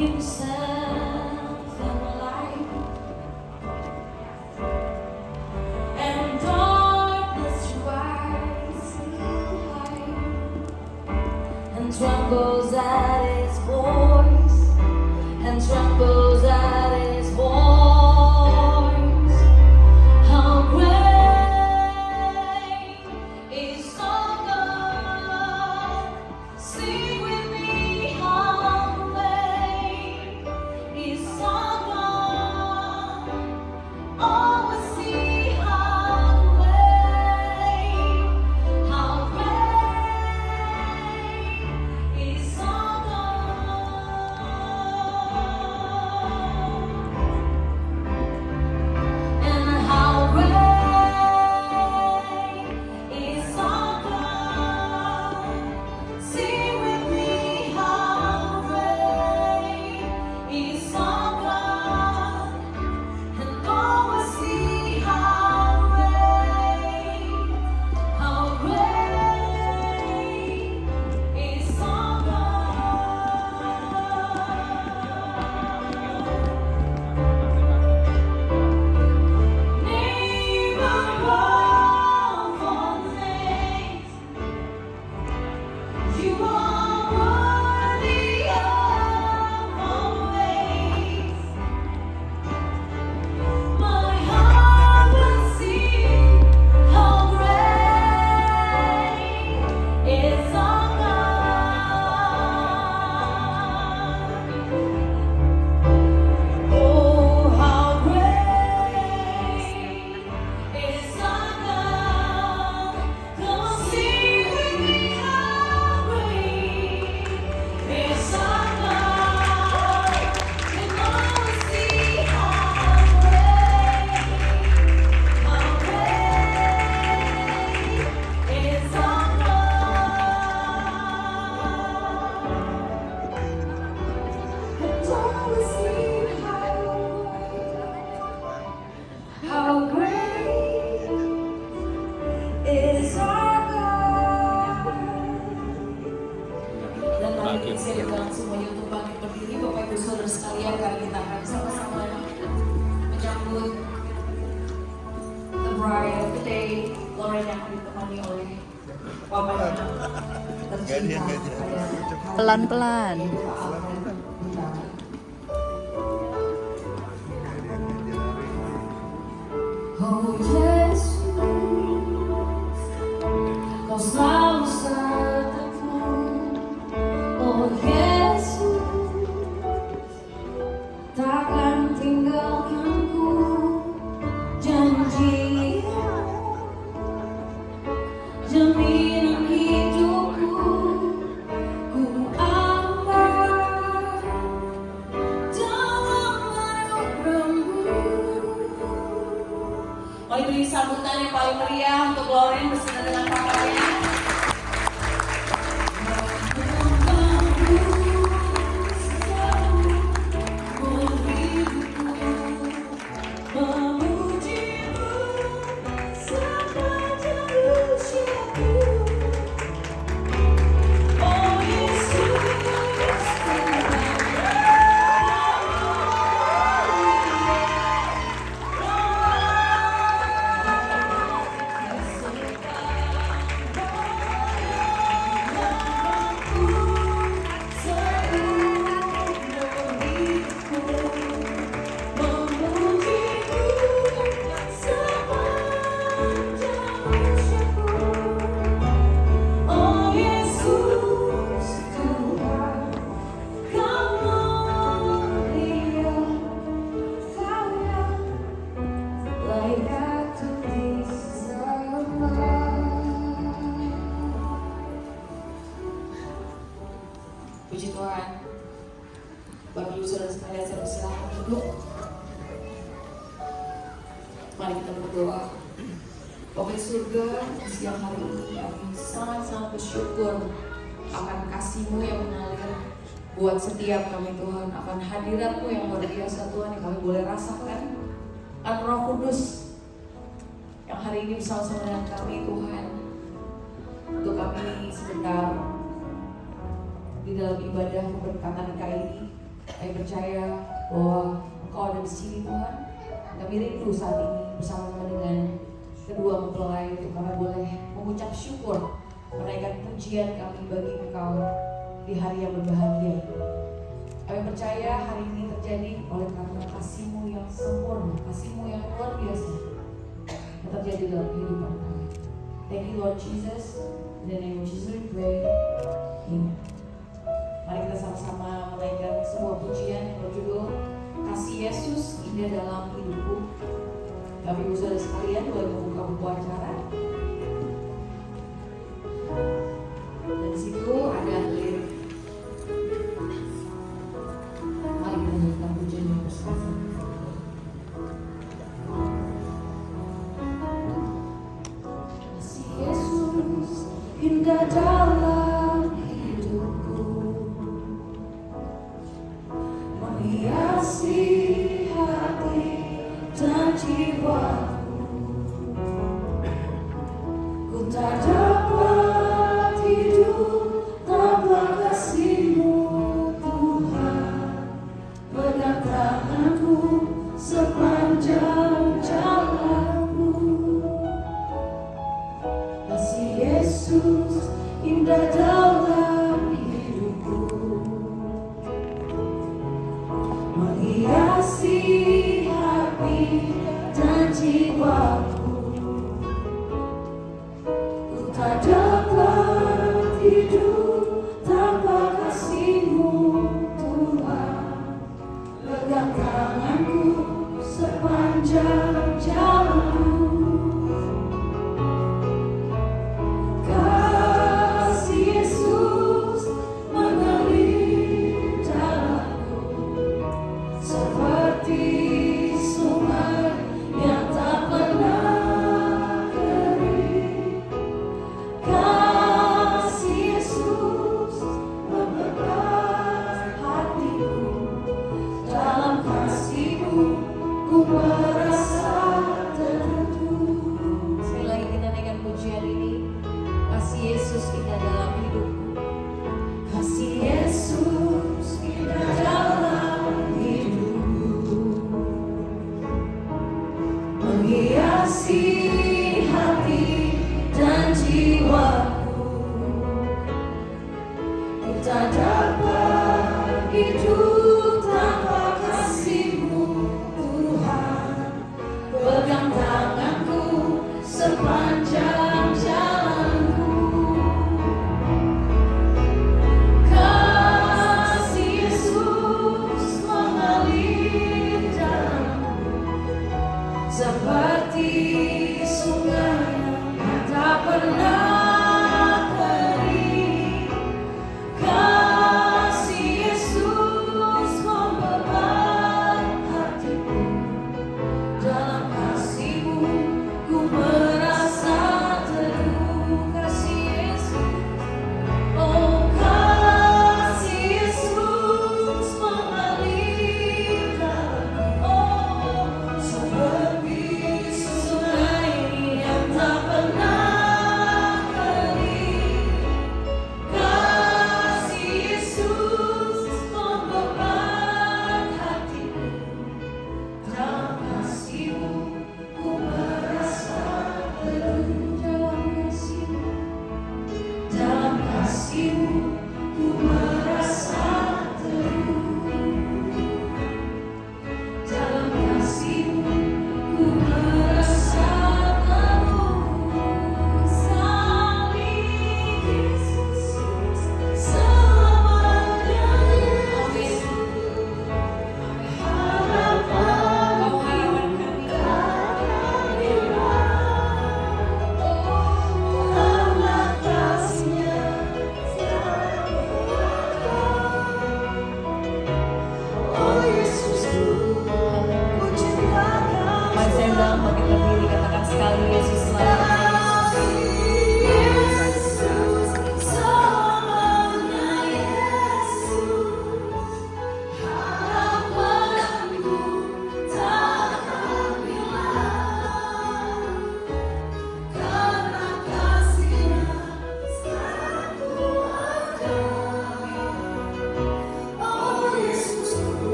himself and light, and darkness tries to hide, and trembles at his voice, and trembles at his voice. How great is our God? Sing with me, how great is our God? Oh, see how great is our God. And how great is our God? Sing with me, how great is our God? And oh, see how great is our God. Name above all names, you are worthy of all praise. My heart will sing, how great is our God. Oh, how great is our God. Come on, sing with me, how great is our God. And I will see how great is our God. And I will see how great is our God. Dan mari saya undang semuanya untuk bangkit berdiri, Bapak Ibu Saudara sekalian, mari kita akan sama-sama menyambut the bride of the day, Lauren yang ditemani oleh bapaknya tercinta pada Pelan-pelan. Oh Yesus, Kau selalu sertaku. Oh Yesus, takkan tinggalkanku. Janji, jaminan hidupku, ku aman dalam anugerah-Mu. Mari beri sambutan yang paling meriah untuk Lauren bersama dengan papanya. Memujimu sepanjang usiaku. Oh Yesus, oh Yesus, Tuhan, Kau mulia, Kau yang layak untuk disembah. Puji Tuhan. Bapak Ibu Saudara sekalian, saya persilahkan duduk. Mari kita berdoa. Bapak di surga, di siang hari ini kami sangat-sangat bersyukur akan kasih-Mu yang mengalir buat setiap kami Tuhan, akan hadirat-Mu yang luar biasa Tuhan yang kami boleh rasakan, akan Roh Kudus yang hari ini bersama-sama dengan kami Tuhan, untuk kami sebentar di dalam ibadah pemberkatan kali ini. Kami percaya bahwa Engkau ada di sini Tuhan. Kami rindu saat ini bersama-sama dengan kedua mempelai untuk kami boleh mengucap syukur, menaikkan pujian kami bagi Engkau di hari yang berbahagia. Kami percaya hari ini terjadi oleh karena kasih-Mu yang sempurna, kasih-Mu yang luar biasa yang terjadi dalam kehidupan kami. Thank you Lord Jesus. In the name of Jesus we pray. Amen. Mari kita sama-sama menaikkan sebuah pujian yang berjudul Kasih Yesus Indah Dalam Hidupku. Bapak Ibu Saudara sekalian boleh membuka buku acara. Dan di situ ada lirik. Mari kita nyanyikan pujian yang bersama. Kasih Yesus indah dalam hidupku, menghiasi hati dan jiwaku. Ku tak dapat hidup tanpa kasih-Mu Tuhan. Pegang tanganku sepanjang jalanku. Kasih Yesus indah dalam hidupku, menghiasi hati dan jiwaku. Ku tak dapat hidup tanpa kasih-Mu Tuhan. Pegang tanganku sepanjang jalanku.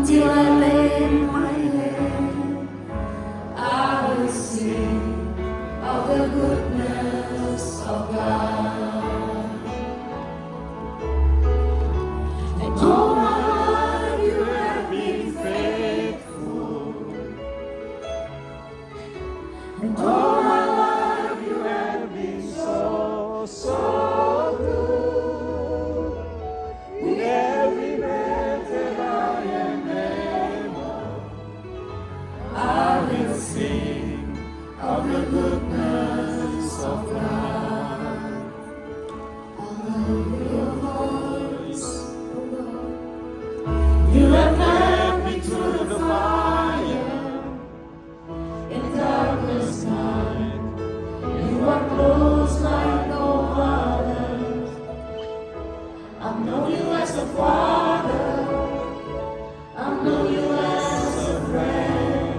until I lay my head. I will sing of the goodness of God. And all my life you have been faithful. And all my life you have been so, so good. With every breath that I am able, I will sing of the goodness of God. I love your voice, O Lord. You have led me through the fire in darkest night. You are close like no other. I know you as a father. I know you as a friend.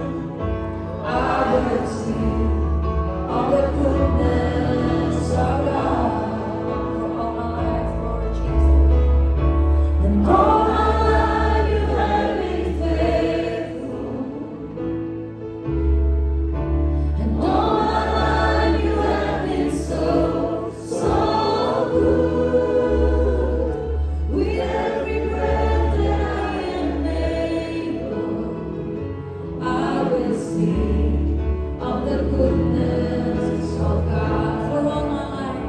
I will sing of the goodness of God for all my life, Lord Jesus. And all my life you have been faithful. And all my life you have been so, so good. With every breath that I am able, I will sing of the goodness of God for all my life.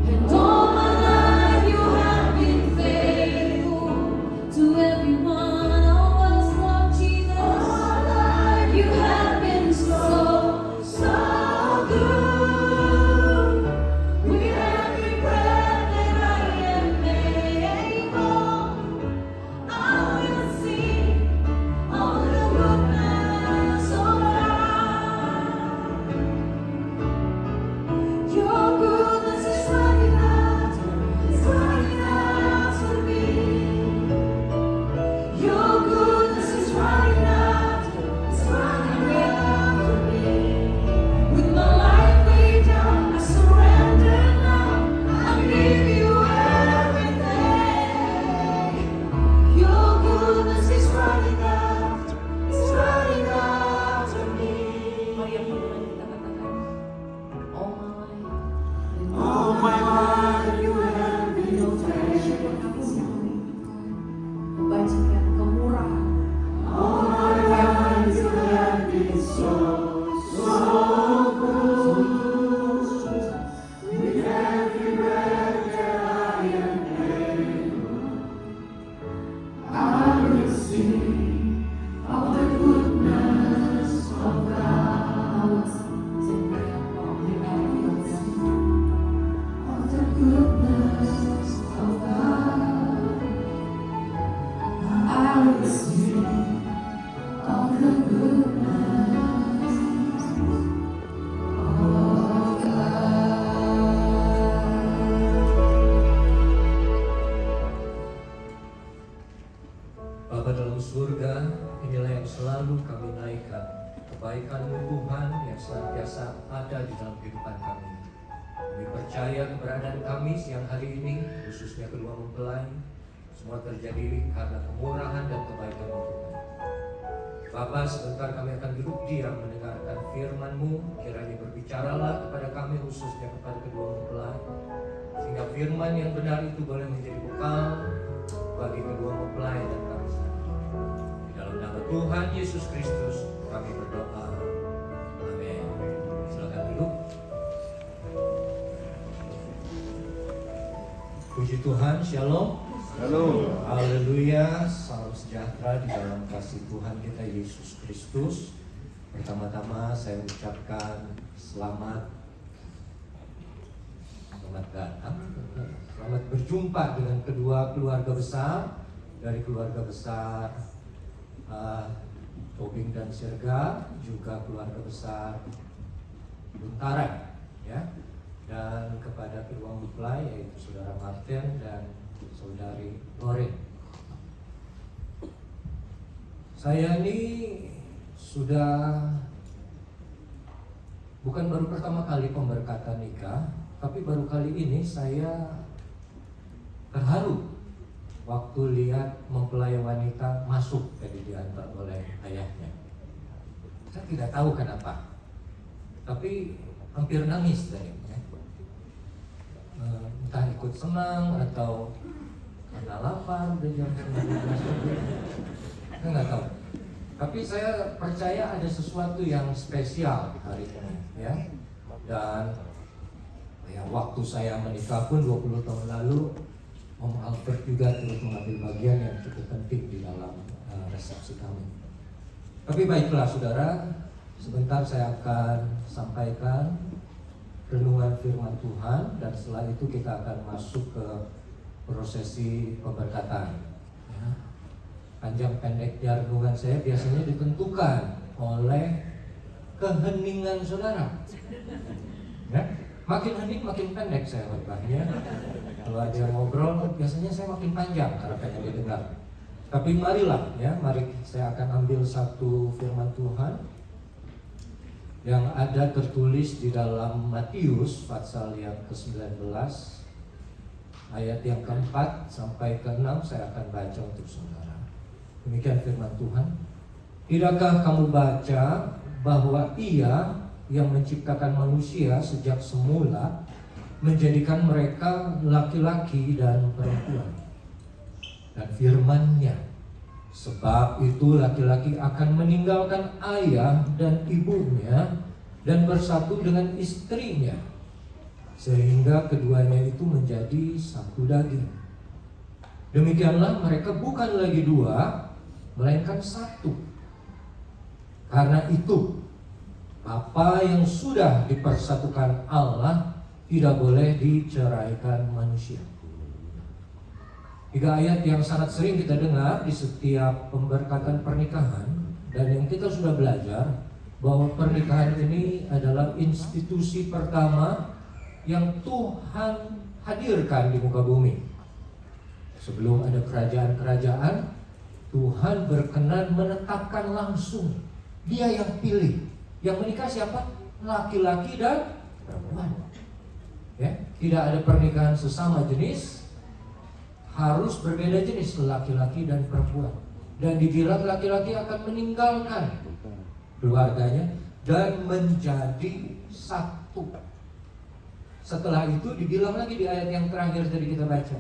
And all my life you have been faithful to every one of us, Lord Jesus. All my life you have been so, so good. With every breath that I am able, I will sing of the goodness of God. Your goodness is running after me. Your goodness is running after me. With my life laid down, I surrender now. I give you everything. Your goodness is running after me. Mari yang mulai kita katakan, all my life you have been faithful. Bajikan kemurahan. All my life you have been so, so good. With every breath that I am able, I will sing of the goodness of God. Of the goodness of God. I will sing of the goodness of God. Bapa dalam surga, inilah yang selalu kami naikkan, kebaikan-Mu Tuhan yang senantiasa ada di dalam kehidupan kami. Kami percaya keberadaan kami siang hari ini, khususnya kedua mempelai, semua terjadi karena kemurahan dan kebaikan-Mu Tuhan. Bapa, sebentar kami akan duduk diam mendengarkan firman-Mu. Kiranya berbicaralah kepada kami, khususnya kepada kedua mempelai, sehingga firman yang benar itu boleh menjadi bekal bagi kedua mempelai dan kami sendiri. Di dalam nama Tuhan Yesus Kristus kami berdoa. Amin. Silakan duduk. Puji Tuhan, shalom. Halo. Haleluya, salam sejahtera di dalam kasih Tuhan kita Yesus Kristus. Pertama-tama saya mengucapkan selamat datang, selamat berjumpa dengan kedua keluarga besar dari keluarga besar Tobing dan Sirga, juga keluarga besar Buntaran, ya, dan kepada kedua mempelai yaitu saudara Martin dan saudari Loren. Saya ini sudah bukan baru pertama kali pemberkatan nikah, tapi baru kali ini saya terharu waktu lihat mempelai wanita masuk tadi diantar oleh ayahnya. Saya tidak tahu kenapa, tapi hampir nangis tadi. Entah ikut senang atau karena lapar udah jam 19. Saya nggak tahu. Tapi saya percaya ada sesuatu yang spesial hari ini, ya. Dan ya, waktu saya menikah pun 20 tahun lalu, Om Albert juga turut mengambil bagian yang cukup penting di dalam resepsi kami. Tapi baiklah saudara, sebentar saya akan sampaikan renungan firman Tuhan, dan setelah itu kita akan masuk ke prosesi pemberkatan. Ya. Panjang pendeknya renungan saya biasanya ditentukan oleh keheningan saudara. Ya. Makin hening makin pendek saya khotbahnya. Kalau ada ngobrol biasanya saya makin panjang karena pengen didengar. Tapi marilah ya, mari saya akan ambil satu firman Tuhan yang ada tertulis di dalam Matius pasal yang ke-19 ayat yang ke-4 sampai ke-6. Saya akan baca untuk saudara. Demikian firman Tuhan. Tidakkah kamu baca bahwa Ia yang menciptakan manusia sejak semula menjadikan mereka laki-laki dan perempuan, dan firman-Nya, sebab itu laki-laki akan meninggalkan ayah dan ibunya dan bersatu dengan istrinya, sehingga keduanya itu menjadi satu daging. Demikianlah mereka bukan lagi dua, melainkan satu. Karena itu, apa yang sudah dipersatukan Allah tidak boleh diceraikan manusia. 3 ayat yang sangat sering kita dengar di setiap pemberkatan pernikahan, dan yang kita sudah belajar bahwa pernikahan ini adalah institusi pertama yang Tuhan hadirkan di muka bumi. Sebelum ada kerajaan-kerajaan, Tuhan berkenan menetapkan langsung. Dia yang pilih. Yang menikah siapa? Laki-laki dan perempuan. Ya, tidak ada pernikahan sesama jenis, harus berbeda jenis, laki-laki dan perempuan. Dan dibilang laki-laki akan meninggalkan keluarganya dan menjadi satu. Setelah itu dibilang lagi di ayat yang terakhir tadi kita baca,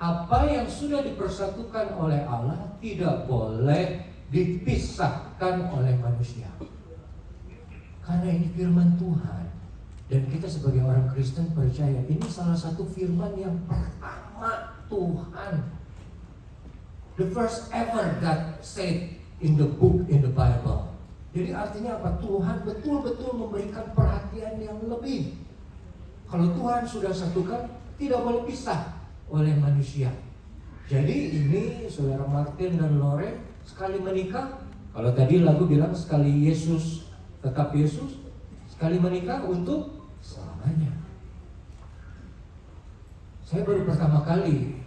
apa yang sudah dipersatukan oleh Allah tidak boleh dipisahkan oleh manusia. Karena ini firman Tuhan, dan kita sebagai orang Kristen percaya ini salah satu firman yang pertama Tuhan, the first ever God said in the book, in the Bible. Jadi artinya apa? Tuhan betul-betul memberikan perhatian yang lebih. Kalau Tuhan sudah satukan, tidak boleh pisah oleh manusia. Jadi ini saudara Martin dan Loren sekali menikah, kalau tadi lagu bilang sekali Yesus tetap Yesus, sekali menikah untuk selamanya. Saya baru pertama kali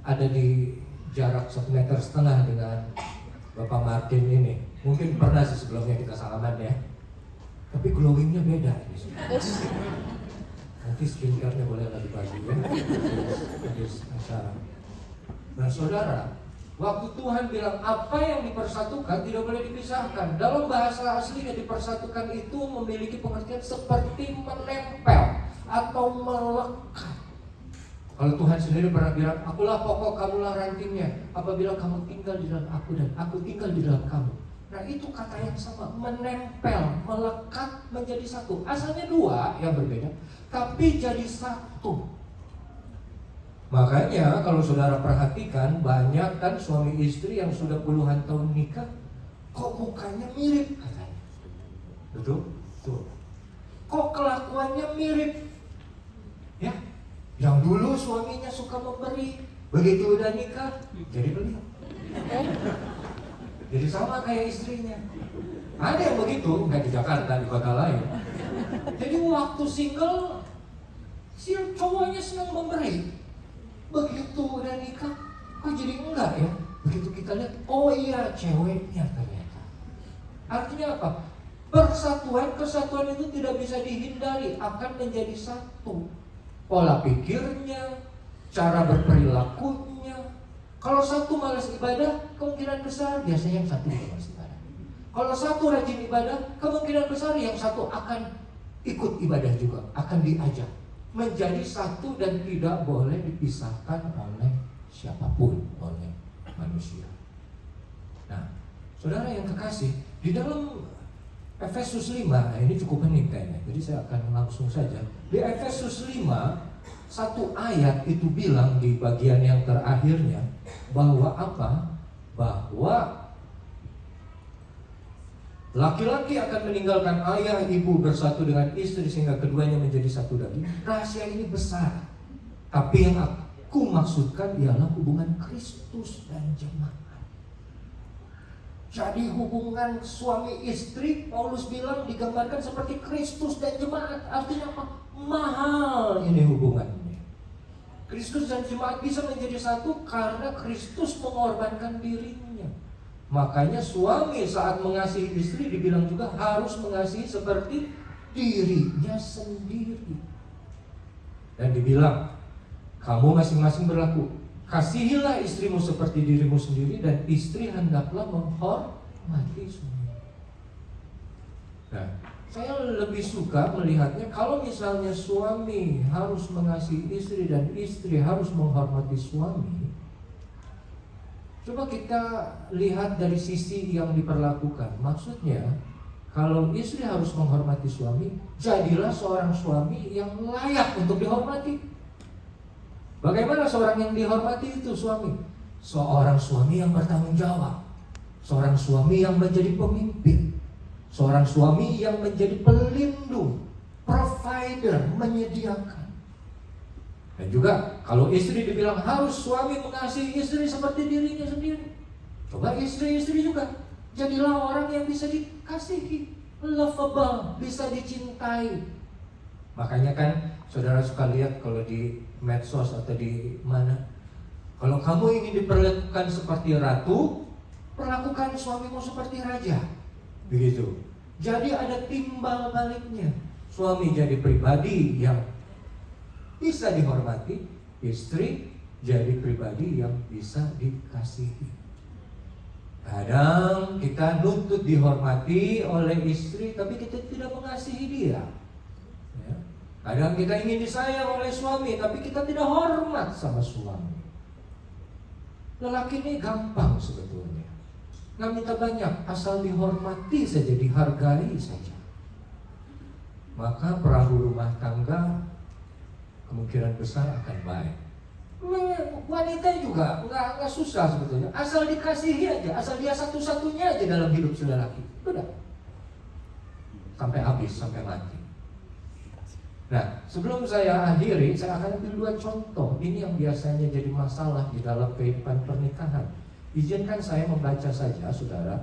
ada di jarak 1,5 meter dengan Bapak Martin ini. Mungkin pernah sih sebelumnya kita salaman ya, tapi glowingnya beda. Nanti skincare-nya boleh lebih bagi ya. Habis acara. Nah saudara, waktu Tuhan bilang apa yang dipersatukan tidak boleh dipisahkan, dalam bahasa aslinya dipersatukan itu memiliki pengertian seperti menempel atau melekat. Kalau Tuhan sendiri pernah bilang, akulah pokok, kamulah rantingnya. Apabila kamu tinggal di dalam aku dan aku tinggal di dalam kamu. Nah itu kata yang sama, menempel, melekat menjadi satu. Asalnya 2 yang berbeda, tapi jadi satu. Makanya kalau saudara perhatikan, banyak kan suami istri yang sudah puluhan tahun nikah, kok mukanya mirip katanya. Betul? Tuh. Kok kelakuannya mirip? Ya. Yang dulu suaminya suka memberi, begitu udah nikah jadi beli. Jadi sama kayak istrinya. Ada yang begitu, nggak di Jakarta, di kota lain. Jadi waktu single, si cowoknya senang memberi. Begitu udah nikah, kok jadi enggak ya? Begitu kita lihat, oh iya ceweknya ternyata. Artinya apa? Kesatuan itu tidak bisa dihindari, akan menjadi satu. Pola pikirnya, cara berperilakunya, Kalau satu malas ibadah, kemungkinan besar biasanya yang satu juga malas ibadah. Kalau satu rajin ibadah, kemungkinan besar yang satu akan ikut ibadah juga, akan diajak menjadi satu dan tidak boleh dipisahkan oleh siapapun, oleh manusia. Nah, saudara yang kekasih, di dalam Efesus 5, nah ini cukup penting kayaknya, jadi saya akan langsung saja. Di Efesus 5, satu ayat itu bilang di bagian yang terakhirnya bahwa apa? Bahwa laki-laki akan meninggalkan ayah ibu bersatu dengan istri sehingga keduanya menjadi satu daging. Rahasia ini besar, tapi yang aku maksudkan ialah hubungan Kristus dan jemaat. Jadi hubungan suami istri, Paulus bilang digambarkan seperti Kristus dan jemaat. Artinya apa? Mahal ini hubungannya. Kristus dan jemaat bisa menjadi satu karena Kristus mengorbankan dirinya. Makanya suami saat mengasihi istri dibilang juga harus mengasihi seperti dirinya sendiri. Dan dibilang, kamu masing-masing berlaku, kasihilah istrimu seperti dirimu sendiri, dan istri hendaklah menghormati suami. Nah, saya lebih suka melihatnya kalau misalnya suami harus mengasihi istri dan istri harus menghormati suami. Coba kita lihat dari sisi yang diperlakukan. Maksudnya, kalau istri harus menghormati suami, jadilah seorang suami yang layak untuk dihormati. Bagaimana seorang yang dihormati itu suami? Seorang suami yang bertanggung jawab, seorang suami yang menjadi pemimpin, seorang suami yang menjadi pelindung, provider, menyediakan. Dan juga kalau istri dibilang harus suami mengasihi istri seperti dirinya sendiri. Coba istri-istri juga jadilah orang yang bisa dikasihi, lovable, bisa dicintai. Makanya kan saudara suka lihat kalau di medsos atau di mana, kalau kamu ingin diperlakukan seperti ratu, perlakukan suamimu seperti raja. Begitu. Jadi ada timbal baliknya. Suami jadi pribadi yang bisa dihormati, istri jadi pribadi yang bisa dikasihi. Kadang kita nuntut dihormati oleh istri, tapi kita tidak mengasihi dia. Ya. Kadang kita ingin disayang oleh suami, tapi kita tidak hormat sama suami. Lelaki ini gampang sebetulnya, nggak minta banyak, asal dihormati saja, dihargai saja. Maka perahu rumah tangga kemungkinan besar akan baik. Wanita juga nggak susah sebetulnya, asal dikasihi aja, asal dia satu-satunya aja dalam hidup si lelaki, udah sampai habis, sampai mati. Nah, sebelum saya akhiri, saya akan ambil 2 contoh. Ini yang biasanya jadi masalah di dalam kehidupan pernikahan. Izinkan saya membaca saja, saudara,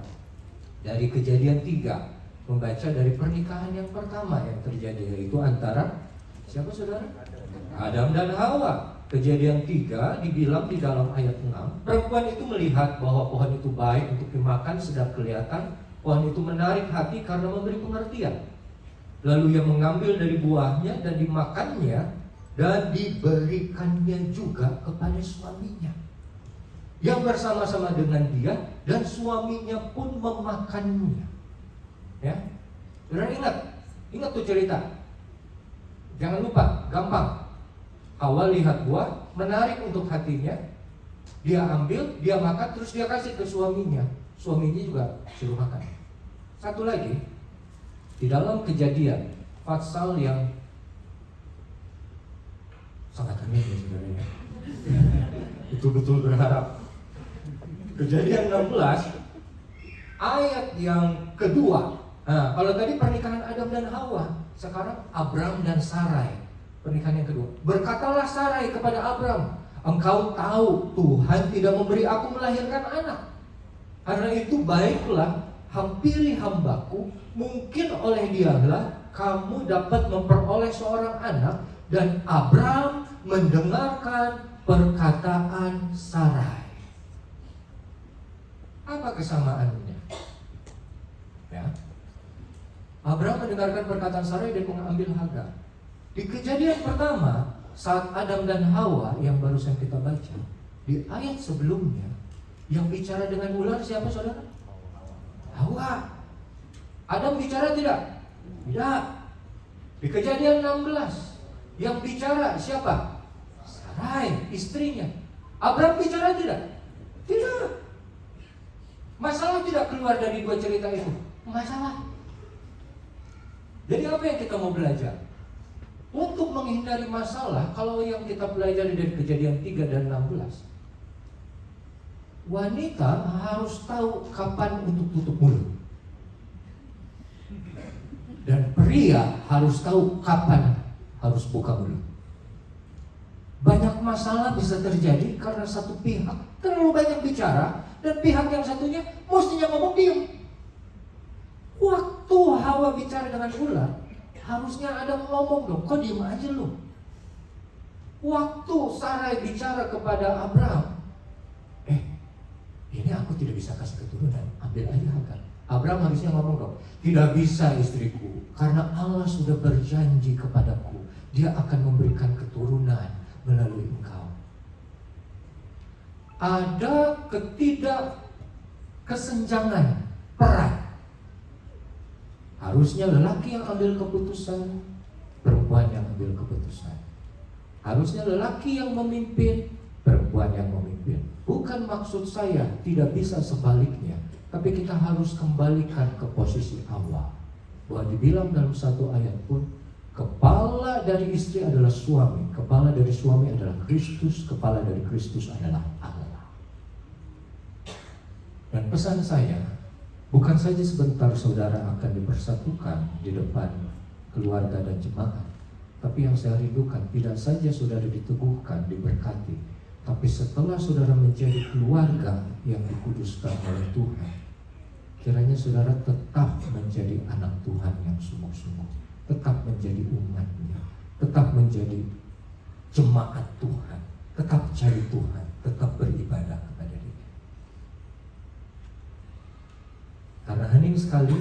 dari Kejadian 3, membaca dari pernikahan yang pertama yang terjadi, yaitu antara siapa saudara? Adam dan Hawa. Kejadian 3 dibilang di dalam ayat 6, perempuan itu melihat bahwa pohon itu baik untuk dimakan, sedap kelihatan, pohon itu menarik hati karena memberi pengertian. Lalu ia mengambil dari buahnya dan dimakannya, dan diberikannya juga kepada suaminya yang bersama-sama dengan dia, dan suaminya pun memakannya. Ya, saudara ingat tuh cerita. Jangan lupa, gampang. Hawa lihat buah, menarik untuk hatinya, dia ambil, dia makan, terus dia kasih ke suaminya. Suaminya juga suruh makan. Satu lagi, di dalam Kejadian, pasal yang sangat aneh ya sebenarnya. Betul-betul berharap. Kejadian 16, ayat yang kedua. Nah, kalau tadi pernikahan Adam dan Hawa, sekarang Abram dan Sarai, pernikahan yang kedua. Berkatalah Sarai kepada Abram, engkau tahu Tuhan tidak memberi aku melahirkan anak. Karena itu baiklah, hampiri hambaku, mungkin oleh dialah kamu dapat memperoleh seorang anak. Dan Abram mendengarkan perkataan Sarai. Apa kesamaannya? Ya, Abram mendengarkan perkataan Sarai dan mengambil Hagar. Di Kejadian pertama, saat Adam dan Hawa yang barusan kita baca, Di ayat sebelumnya yang bicara dengan ular siapa saudara? Hawa. Adam bicara tidak? Tidak. Di Kejadian 16 yang bicara siapa? Sarai, istrinya. Abraham bicara tidak? Tidak. Masalah tidak keluar dari dua cerita itu. Masalah. Jadi apa yang kita mau belajar? Untuk menghindari masalah, kalau yang kita pelajari dari Kejadian 3 dan 16, wanita harus tahu kapan untuk tutup mulut. Dan pria harus tahu kapan harus buka mulut. Banyak masalah bisa terjadi karena satu pihak terlalu banyak bicara dan pihak yang satunya mestinya ngomong diam. Waktu Hawa bicara dengan ular, harusnya ada ngomong dong, kok diam aja lu? Waktu Sarai bicara kepada Abraham, ini aku tidak bisa kasih keturunan, ambil aja Hagar. Abraham harusnya ngomong dong, tidak bisa istriku, karena Allah sudah berjanji kepadaku, Dia akan memberikan keturunan melalui engkau. Ada kesenjangan peran. Harusnya lelaki yang ambil keputusan, perempuan yang ambil keputusan. Harusnya lelaki yang memimpin, perempuan yang memimpin. Bukan maksud saya tidak bisa sebaliknya, tapi kita harus kembalikan ke posisi awal. Bahwa dibilang dalam satu ayat pun, kepala dari istri adalah suami, kepala dari suami adalah Kristus, kepala dari Kristus adalah Allah. Dan pesan saya, bukan saja sebentar saudara akan dipersatukan di depan keluarga dan jemaat, tapi yang saya rindukan tidak saja saudara diteguhkan, diberkati, tapi setelah saudara menjadi keluarga yang dikuduskan oleh Tuhan, kiranya saudara tetap menjadi anak Tuhan yang sungguh-sungguh, tetap menjadi umatnya, tetap menjadi jemaat Tuhan, tetap cari Tuhan, tetap beribadah kepada Dia. Karena hening sekali,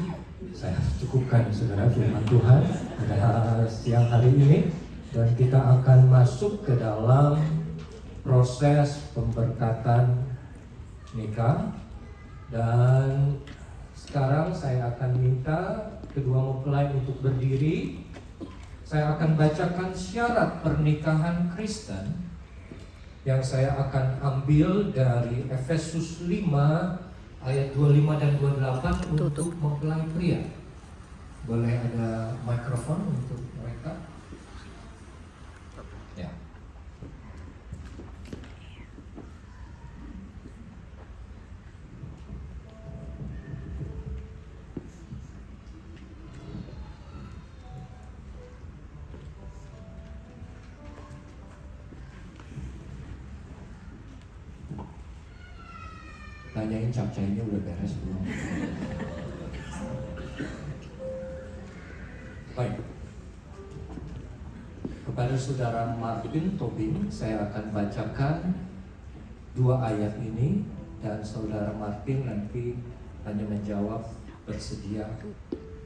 saya cukupkan saudara firman Tuhan pada siang hari ini, dan kita akan masuk ke dalam proses pemberkatan nikah. Dan sekarang saya akan minta kedua mempelai untuk berdiri. Saya akan bacakan syarat pernikahan Kristen yang saya akan ambil dari Efesus 5 ayat 25 dan 28 untuk mempelai pria. Boleh ada mikrofon untuk mereka? Ya. Tanyain capcainya udah beres belum? Baik. Kepada saudara Martin Tobing, saya akan bacakan 2 ayat ini, dan saudara Martin nanti hanya menjawab bersedia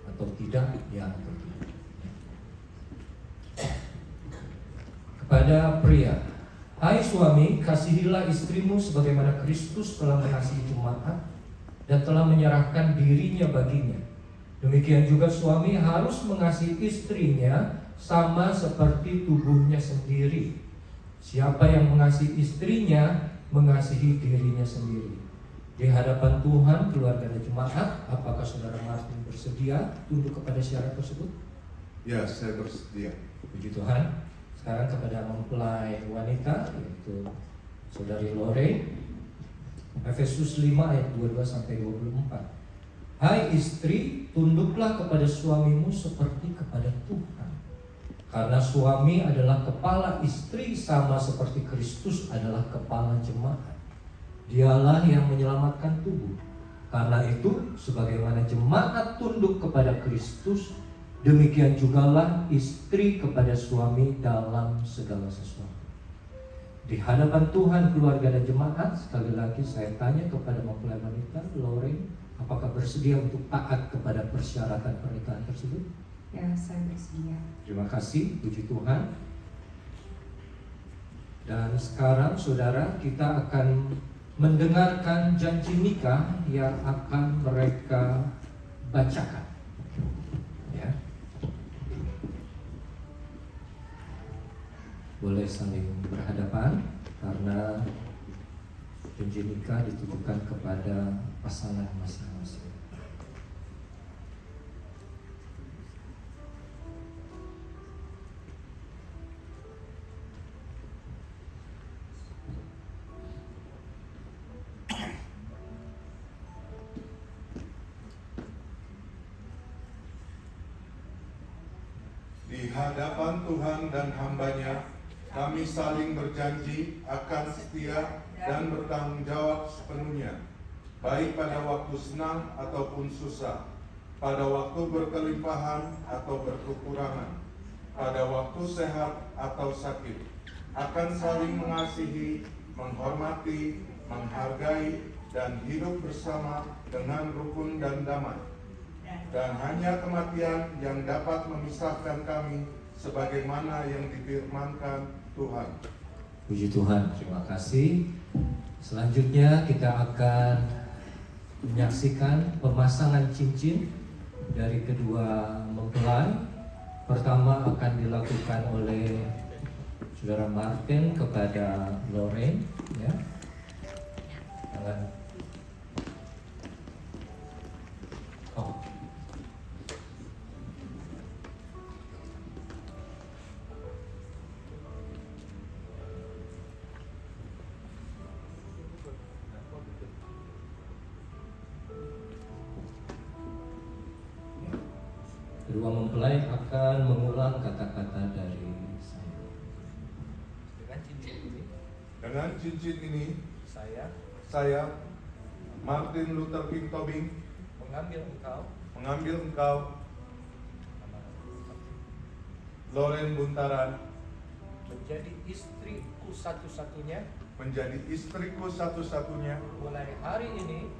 atau tidak, ya atau tidak. Kepada pria, hai suami, kasihilah istrimu sebagaimana Kristus telah mengasihi jemaat dan telah menyerahkan dirinya baginya. Demikian juga suami harus mengasihi istrinya sama seperti tubuhnya sendiri. Siapa yang mengasihi istrinya, mengasihi dirinya sendiri. Di hadapan Tuhan, keluarga dan jemaat, apakah saudara Martin bersedia tunduk kepada syarat tersebut? Ya, saya bersedia. Puji Tuhan. Sekarang kepada mempelai wanita, yaitu saudari Lore, Efesus 5 ayat 22-24. Hai istri, tunduklah kepada suamimu seperti kepada Tuhan. Karena suami adalah kepala istri sama seperti Kristus adalah kepala jemaat. Dialah yang menyelamatkan tubuh. Karena itu, sebagaimana jemaat tunduk kepada Kristus, demikian jugalah istri kepada suami dalam segala sesuatu. Di hadapan Tuhan, keluarga dan jemaat, sekali lagi saya tanya kepada mempelai wanita, Lore, apakah bersedia untuk taat kepada persyaratan pernikahan tersebut? Ya, saya bersedia. Terima kasih, puji Tuhan. Dan sekarang saudara, kita akan mendengarkan janji nikah yang akan mereka bacakan. Ya. Boleh saling berhadapan karena janji nikah ditujukan kepada pasangan masing-masing. Di hadapan Tuhan dan hamba-Nya, kami saling berjanji akan setia dan bertanggung jawab sepenuhnya, baik pada waktu senang ataupun susah, pada waktu berkelimpahan atau berkekurangan, pada waktu sehat atau sakit, akan saling mengasihi, menghormati, menghargai, dan hidup bersama dengan rukun dan damai. Dan hanya kematian yang dapat memisahkan kami, sebagaimana yang difirmankan Tuhan. Puji Tuhan, terima kasih. Selanjutnya kita akan menyaksikan pemasangan cincin dari kedua mempelai. Pertama akan dilakukan oleh Saudara Martin kepada Lorraine, ya. Oh. Kedua mempelai akan mengulang kata-kata dari saya. Dengan cincin ini, saya, Martin Luther King Tobing, mengambil engkau, Lorraine Buntaran, Menjadi istriku satu-satunya menjadi istriku satu-satunya mulai hari ini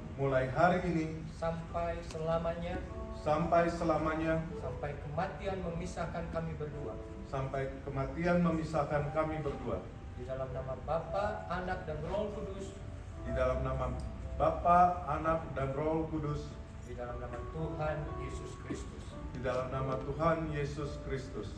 sampai selamanya, sampai kematian memisahkan kami berdua. Di dalam nama Bapa, Anak dan Roh Kudus. Di dalam nama Bapa, Anak dan Roh Kudus. Di dalam nama Tuhan Yesus Kristus. Di dalam nama Tuhan Yesus Kristus.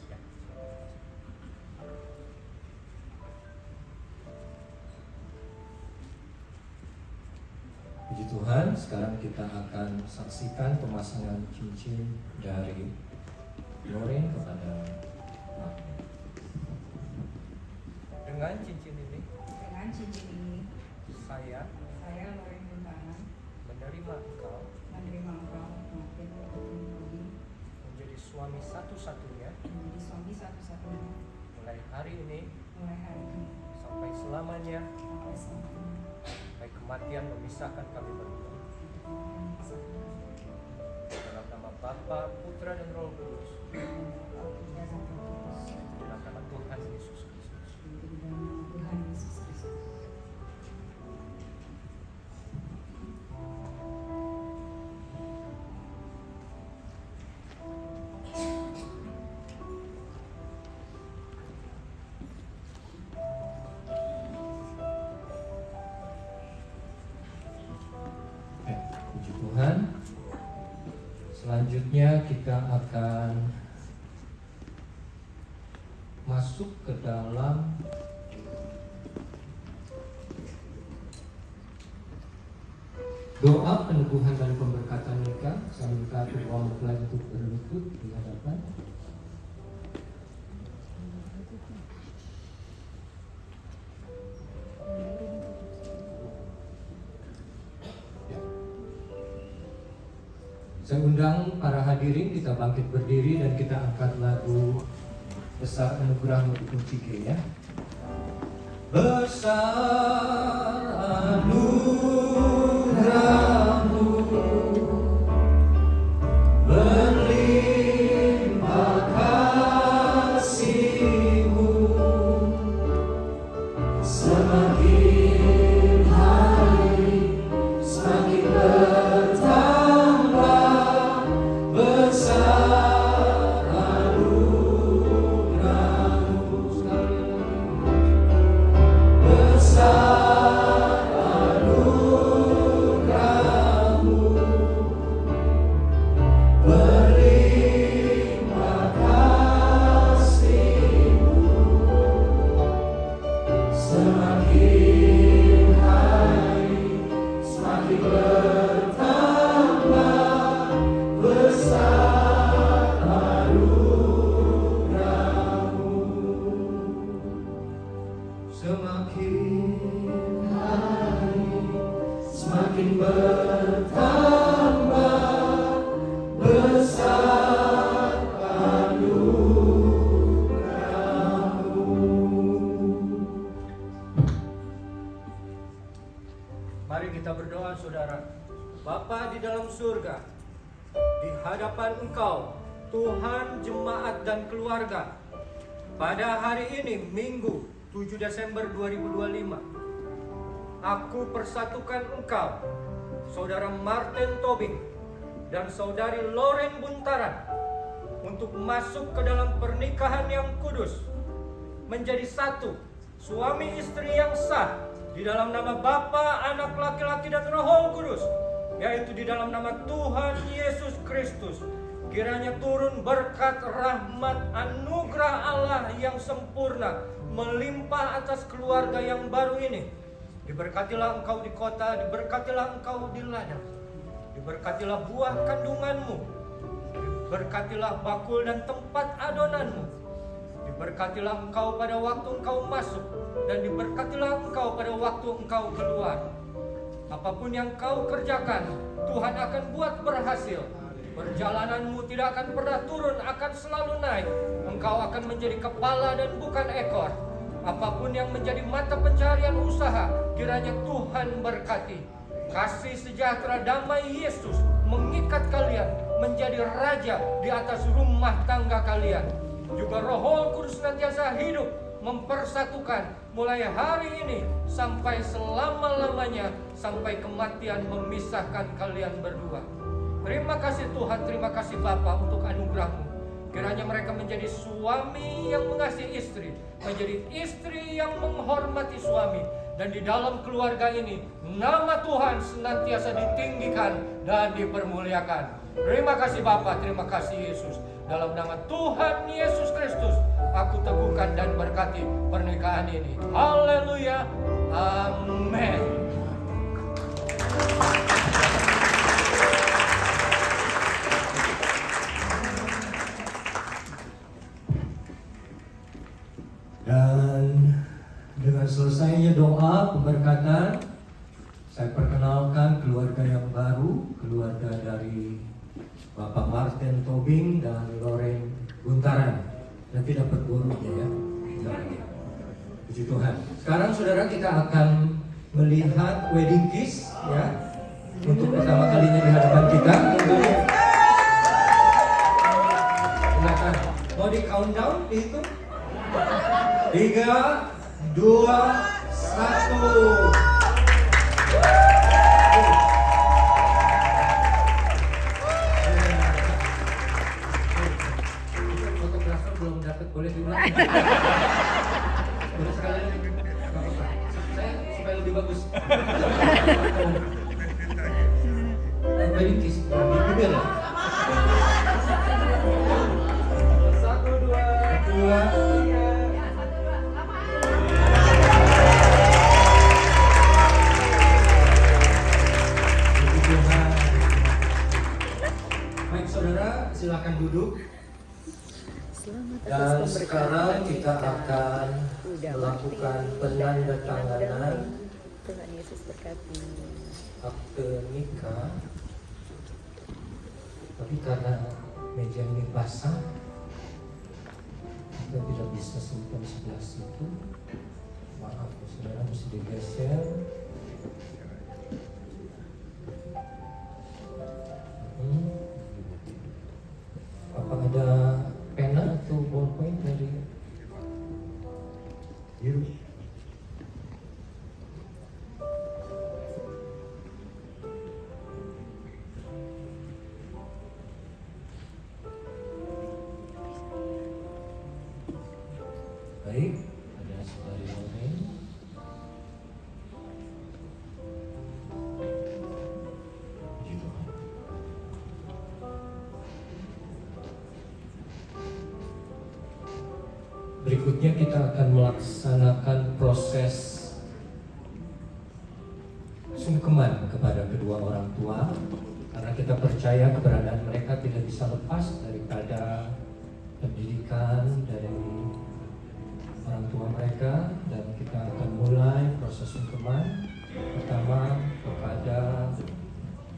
Puji Tuhan, sekarang kita akan saksikan pemasangan cincin dari Lorraine kepada Martin. Dengan cincin ini, saya Lorraine Buntaran, menerima engkau Martin menjadi suami satu-satunya menjadi suami satu-satunya mulai hari ini mulai hari ini sampai selamanya, sampai selamanya. sampai kematian memisahkan kami berdua. Dalam nama Bapa, Putra dan Roh Kudus. Dalam nama Tuhan Yesus Kristus. Tuhan Yesus Kristus. Puji Tuhan. Selanjutnya kita akan masuk ke dalam doa peneguhan dan pemberkatan nikah. Saya minta kedua mempelai untuk berlutut di hadapan. Saya undang para hadirin, kita bangkit berdiri dan kita angkat lagu Besar Anugerah untuk Cike, ya. Besar anugerahmu, berlimpah kasih-Mu, semakin hari semakin bertambah besar anugerahmu. surga, di hadapan Engkau, Tuhan, jemaat dan keluarga, pada hari ini, Minggu 7 Desember 2025, aku persatukan Engkau, Saudara Martin Tobing dan Saudari Loren Buntaran, untuk masuk ke dalam pernikahan yang kudus, menjadi satu, suami istri yang sah, di dalam nama Bapa, Anak laki-laki dan Roh Kudus, yaitu di dalam nama Tuhan Yesus Kristus. Kiranya turun berkat, rahmat, anugerah Allah yang sempurna melimpah atas keluarga yang baru ini. Diberkatilah engkau di kota, diberkatilah engkau di ladang, diberkatilah buah kandunganmu, diberkatilah bakul dan tempat adonanmu, diberkatilah engkau pada waktu engkau masuk, dan diberkatilah engkau pada waktu engkau keluar. Apapun yang kau kerjakan, Tuhan akan buat berhasil. Perjalananmu tidak akan pernah turun, akan selalu naik. Engkau akan menjadi kepala dan bukan ekor. Apapun yang menjadi mata pencarian usaha, kiranya Tuhan berkati. Kasih sejahtera damai Yesus mengikat kalian menjadi raja di atas rumah tangga kalian. Juga Roh Kudus senantiasa hidup mempersatukan mulai hari ini sampai selama-lamanya, sampai kematian memisahkan kalian berdua. Terima kasih Tuhan, terima kasih Bapa untuk anugerah-Mu. Kiranya mereka menjadi suami yang mengasihi istri, menjadi istri yang menghormati suami, dan di dalam keluarga ini nama Tuhan senantiasa ditinggikan dan dipermuliakan. Terima kasih Bapa, terima kasih Yesus. Dalam nama Tuhan Yesus Kristus, aku teguhkan dan berkati pernikahan ini. Haleluya. Amin. Dan dengan selesainya doa pemberkatan, saya perkenalkan keluarga yang baru, keluarga dari Bapak Martin Tobing dan Loren Buntaran. Dan tidak berburuknya ya. Puji Tuhan. Sekarang saudara, kita akan melihat wedding kiss ya. Untuk pertama kalinya di hadapan kita. Silakan. Mau di countdown dihitung? 3, 2, 1. Fotografer belum dapat, boleh diulang. Boleh sekali lagi. Saya supaya lebih bagus. Wedding kiss di bibir ya. 1, 2, 3. Baik saudara, silakan duduk. Dan sekarang kita akan melakukan penandatanganan Tuhan Yesus berkati. akte nikah. Tapi karena meja ini basah, kita tidak bisa simpan sebelah situ. Maaf, saudara, mesti digeser. Apa ada pena atau ballpoint dari biru? Baik, ada saudari Loren. Puji Tuhan. Berikutnya kita akan melaksanakan proses sungkeman kepada kedua orang tua, karena kita percaya keberadaan mereka tidak bisa lepas daripada pendidikan dari orang tua mereka. Dan kita akan mulai proses sungkeman pertama kepada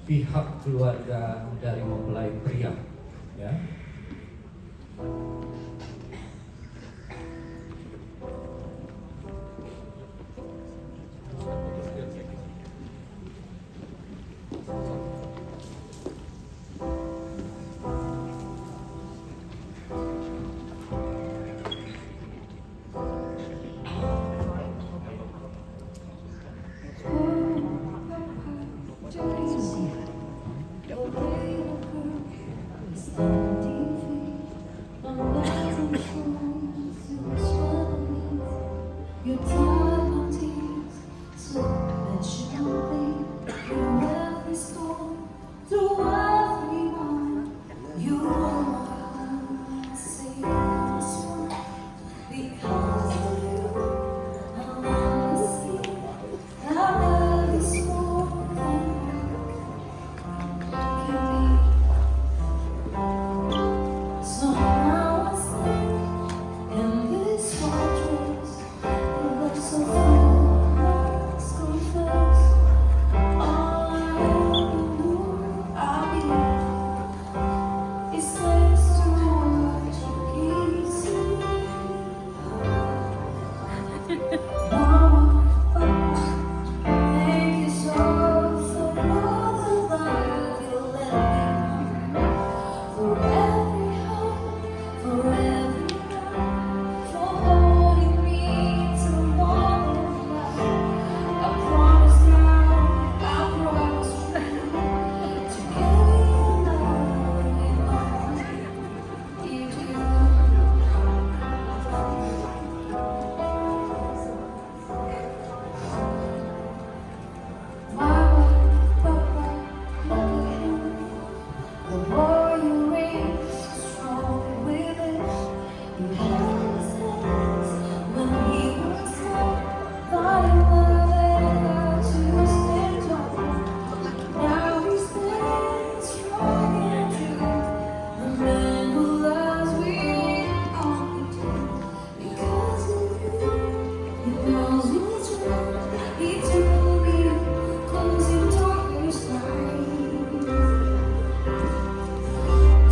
pihak keluarga dari mempelai pria, ya.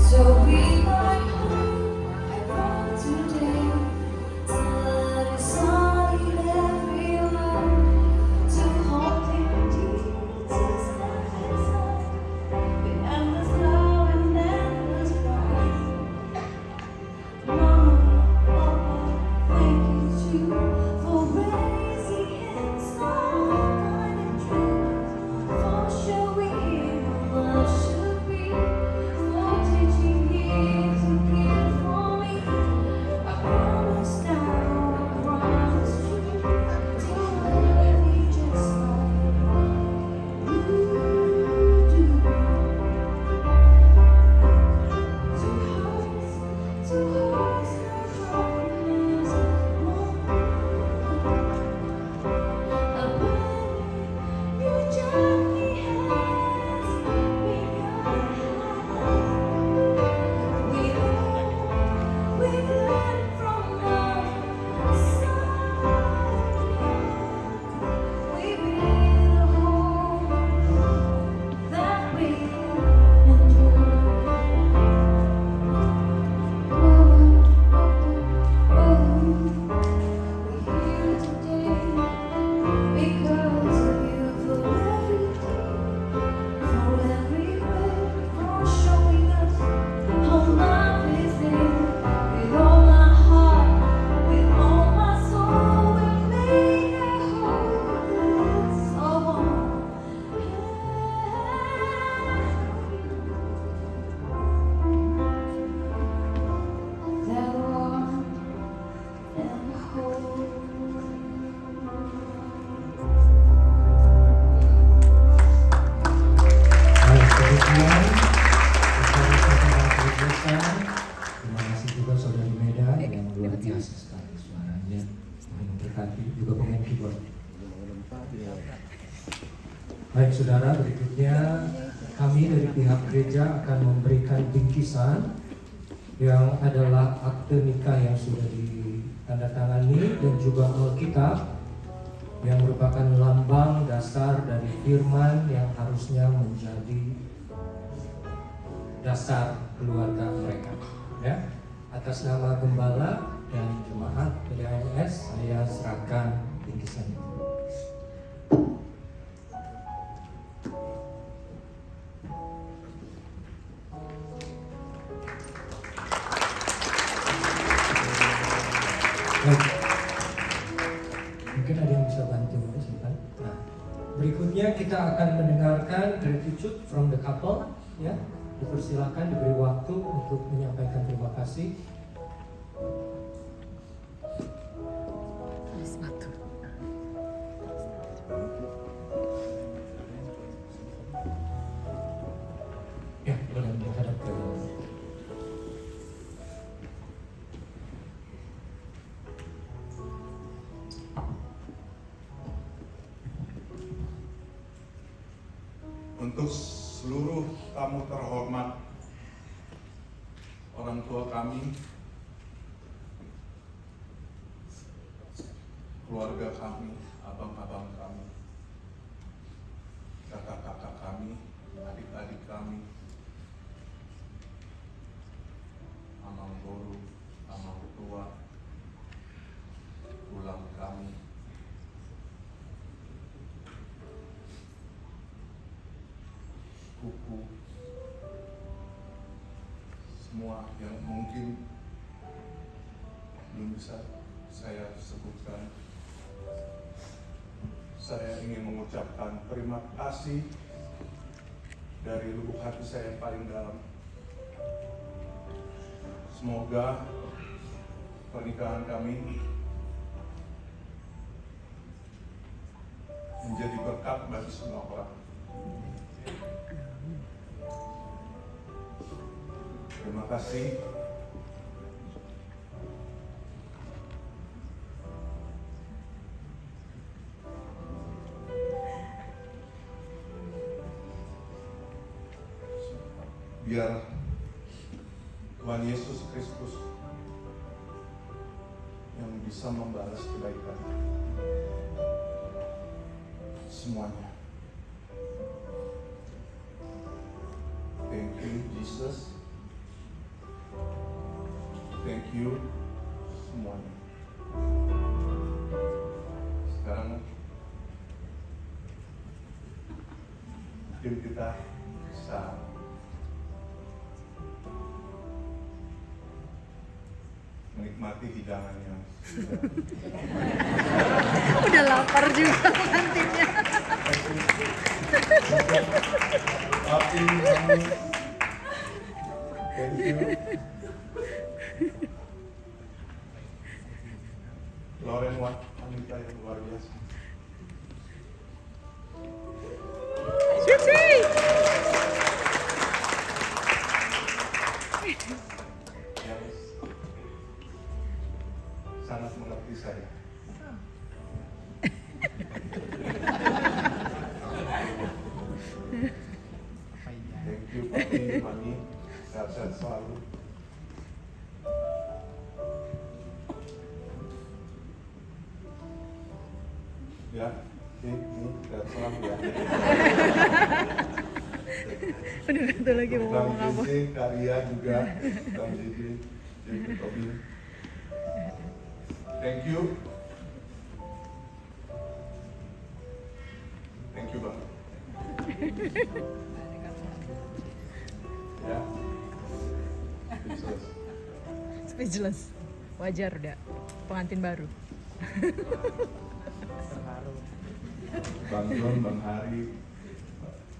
So be my home, I want today to let it shine everyone, to hold him deep, to stand beside, with endless love and endless pride. Mama, Papa, thank you for raising him so kind and true, for showing him what should be, for teaching him to care for me. I promise now, I promise you, to love you just like you do. Two hearts that promise above your gently hands, we've learned from love, we build a home that will endure. We're here today because of you, for everything, for everywhere, for showing us how love is in. With all my heart, with all my soul, we made a whole soul. That warm and whole. Baik, demikian saudara-saudara terima kasih juga saudari Meda yang luar biasa sekali suaranya, memberkati juga pemain keyboard. Baik saudara, berikutnya kami dari pihak gereja akan memberikan bingkisan yang adalah akte nikah yang sudah ditandatangani dan juga Alkitab yang merupakan lambang dasar dari firman yang harusnya menjadi dasar keluarga mereka. Ya, atas nama gembala dan jemaat PDAMS saya serahkan bingkisan itu. Baik. Mungkin ada yang bisa bantu, silakan. Nah, berikutnya kita akan mendengarkan gratitude from the couple, ya. Dipersilakan, diberi waktu untuk menyampaikan terima kasih. Ya, boleh menghadap ke Untuk seluruh tamu terhormat, orang tua kami, keluarga kami, abang-abang kami, kakak-kakak kami, adik-adik kami, amang guru, amang tua, tulang kami, kuku, semua yang mungkin belum bisa saya sebutkan. Saya ingin mengucapkan terima kasih dari lubuk hati saya yang paling dalam. Semoga pernikahan kami menjadi berkat bagi semua orang. Terima kasih biar Tuhan Yesus Kristus yang bisa membalas kebaikan semuanya. Thank you Jesus. Thank you semuanya. Sekarang tim kita bisa menikmati hidangannya. Udah lapar juga pengantinnya. Papi, Mami. Thank you. Loren wanita yang luar biasa. Yang sangat mengerti saya. Thank you Papi, Mami. Sehat-sehat selalu. Ya, ini sehat selalu ya. Udah gak tahu lagi mau Bang ngomong apa. JJ, Karya juga, Bang JJ, Jacob Tobing. Thank you. Thank you Bang. Ya. Speechless. Speechless. Wajar udah. Pengantin baru. Bang John, Bang Hari,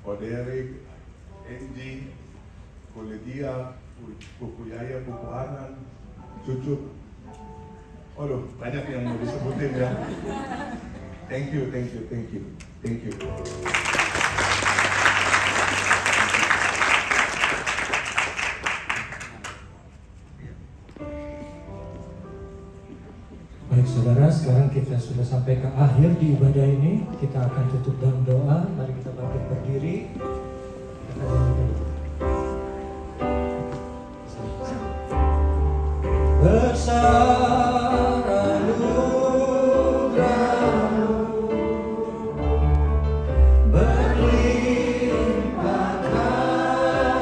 Oderik, Enji, Kulidia, Buku Yaya, Buku Hanan, Cucu. Waduh, banyak yang mau disebutin ya. Thank you, thank you, thank you, thank you. Baik saudara, sekarang kita sudah sampai ke akhir di ibadah ini. Kita akan tutup dalam doa. Mari kita bangkit berdiri. Besar anugerah-Mu, berlimpah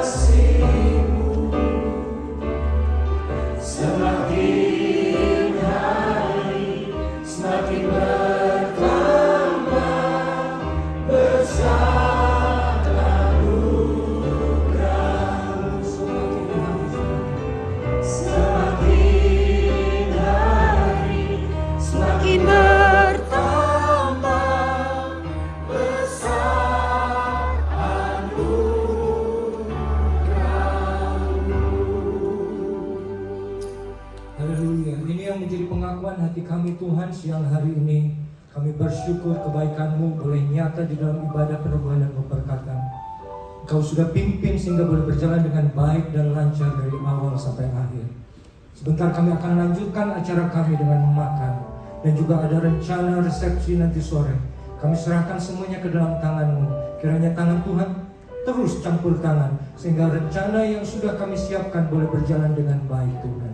kasih-Mu, semakin hari semakin bertambah besar anugerah-Mu, semakin hari semakin bertambah besar anugerah-Mu. Haleluya. Ini yang menjadi pengakuan hati kami Tuhan siang hari ini. Kami bersyukur kebaikan-Mu boleh nyata di dalam ibadah penubuhan dan pemberkatan. Engkau sudah pimpin sehingga boleh berjalan dengan baik dan lancar dari awal sampai akhir. Sebentar kami akan lanjutkan acara kami dengan makan. Dan juga ada rencana resepsi nanti sore. Kami serahkan semuanya ke dalam tangan-Mu. Kiranya tangan Tuhan terus campur tangan, sehingga rencana yang sudah kami siapkan boleh berjalan dengan baik Tuhan.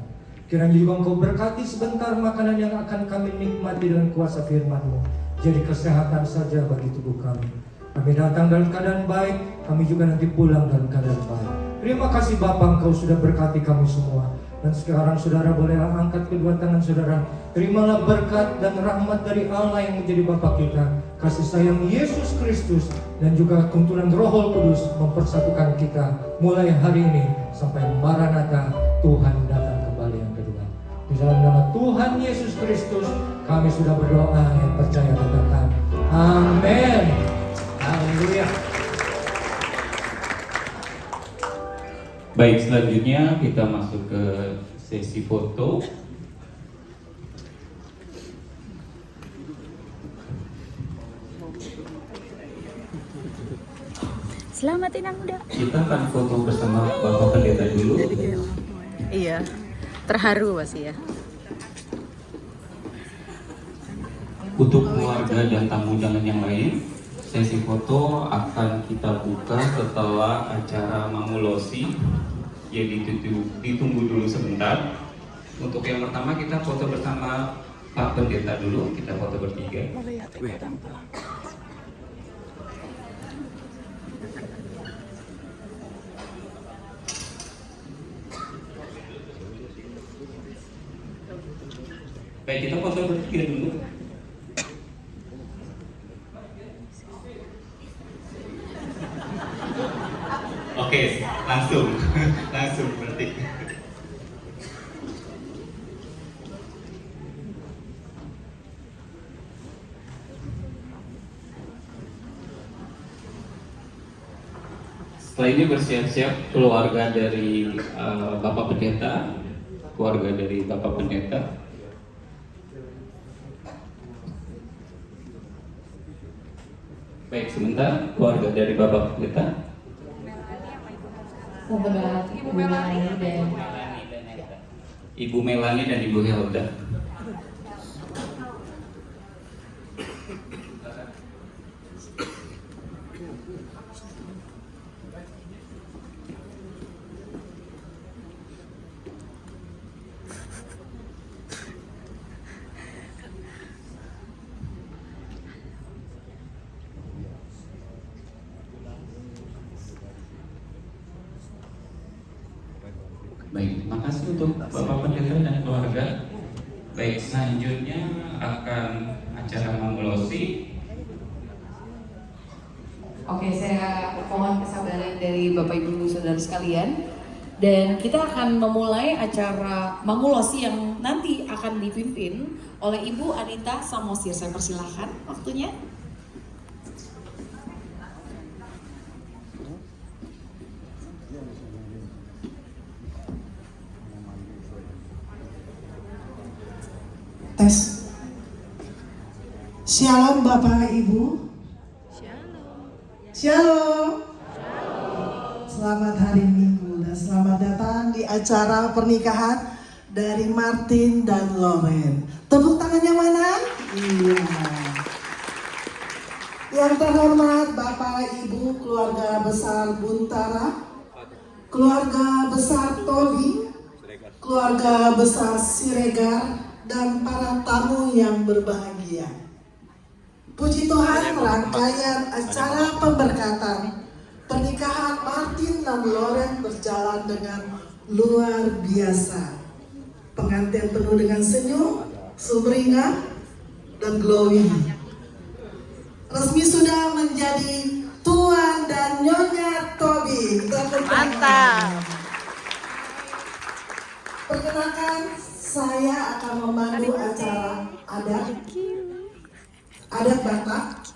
Kiranya juga Engkau berkati sebentar makanan yang akan kami nikmati dengan kuasa firman-Mu. Jadi kesehatan saja bagi tubuh kami. Kami datang dalam keadaan baik, kami juga nanti pulang dalam keadaan baik. Terima kasih Bapa, Engkau sudah berkati kami semua. Dan sekarang saudara bolehlah angkat kedua tangan saudara. Terimalah berkat dan rahmat dari Allah yang menjadi Bapa kita, kasih sayang Yesus Kristus, dan juga tuntunan Roh Kudus mempersatukan kita mulai hari ini sampai Maranatha, Tuhan datang kembali yang kedua. Di dalam nama Tuhan Yesus Kristus kami sudah berdoa, yang percaya katakan amin. Haleluya. Baik, selanjutnya kita masuk ke sesi foto. Selamat Inang Muda. Kita akan foto bersama Bapak Pendeta dulu. Iya. Terharu pasti ya. Untuk keluarga dan tamu undangan yang lain, Sesi foto akan kita buka setelah acara Mamulosi. Ya ditunggu dulu sebentar. Untuk yang pertama kita foto bersama Pak Pendeta dulu, kita foto bertiga. Baik, kita foto bertiga dulu. Oke, langsung berarti. Setelah ini bersiap-siap keluarga dari Bapak Pendeta, keluarga dari Bapak Pendeta. Baik, sebentar keluarga dari Bapak Pendeta. Ibu Melani dan Ibu Melani dan Ibu Helda. Baik, terima kasih untuk Bapak Pendeta dan keluarga. Baik, selanjutnya akan acara Mamulosi. Oke, saya mohon kesabaran dari Bapak Ibu Saudara sekalian. Dan kita akan memulai acara Mamulosi yang nanti akan dipimpin oleh Ibu Anita Samosir. Saya persilahkan waktunya. Tes. Shalom Bapak Ibu. Shalom. Selamat hari Minggu dan selamat datang di acara pernikahan dari Martin dan Loren. Tepuk tangannya mana? Iya. Yang terhormat Bapak Ibu keluarga besar Buntara, keluarga besar Tobi, keluarga besar Siregar, dan para tamu yang berbahagia. Puji Tuhan, rangkaian acara pemberkatan pernikahan Martin dan Loren berjalan dengan luar biasa. Pengantin penuh dengan senyum, sumringah, dan glowing. Resmi sudah menjadi Tuan dan Nyonya Tobi. Mantap. Perkenalkan, saya akan memandu acara adat Batak.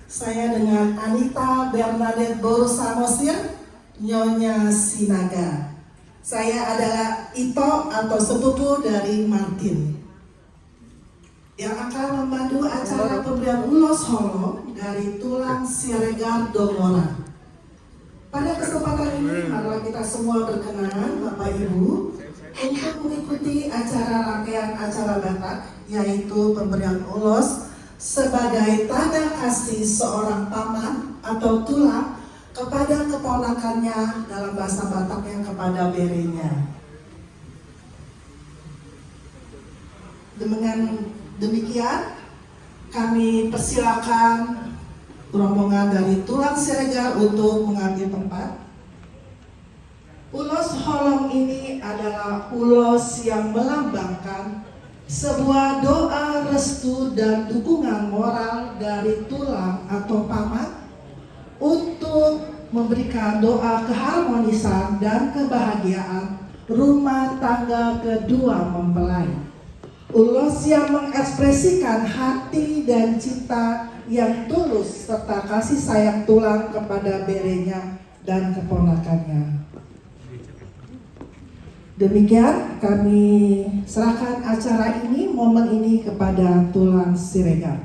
Saya dengan Anita Bernadette Boru Samosir, Nyonya Sinaga. Saya adalah Ito atau sepupu dari Martin, yang akan memandu acara pemberian ulos holong dari tulang Siregar Dongoran. Pada kesempatan ini, marilah kita semua berkenan, Bapak Ibu, untuk mengikuti acara rangkaian acara Batak, yaitu pemberian ulos sebagai tanda kasih seorang paman atau tulang kepada keponakannya, dalam bahasa Bataknya kepada berenya. Dengan demikian, kami persilakan rombongan dari tulang Siregar untuk mengambil tempat. Ulos holong ini adalah ulos yang melambangkan sebuah doa restu dan dukungan moral dari tulang atau paman untuk memberikan doa keharmonisan dan kebahagiaan rumah tangga kedua mempelai. Ulos yang mengekspresikan hati dan cinta yang tulus serta kasih sayang tulang kepada berenya dan keponakannya. Demikian kami serahkan acara ini, momen ini kepada tulang Siregar.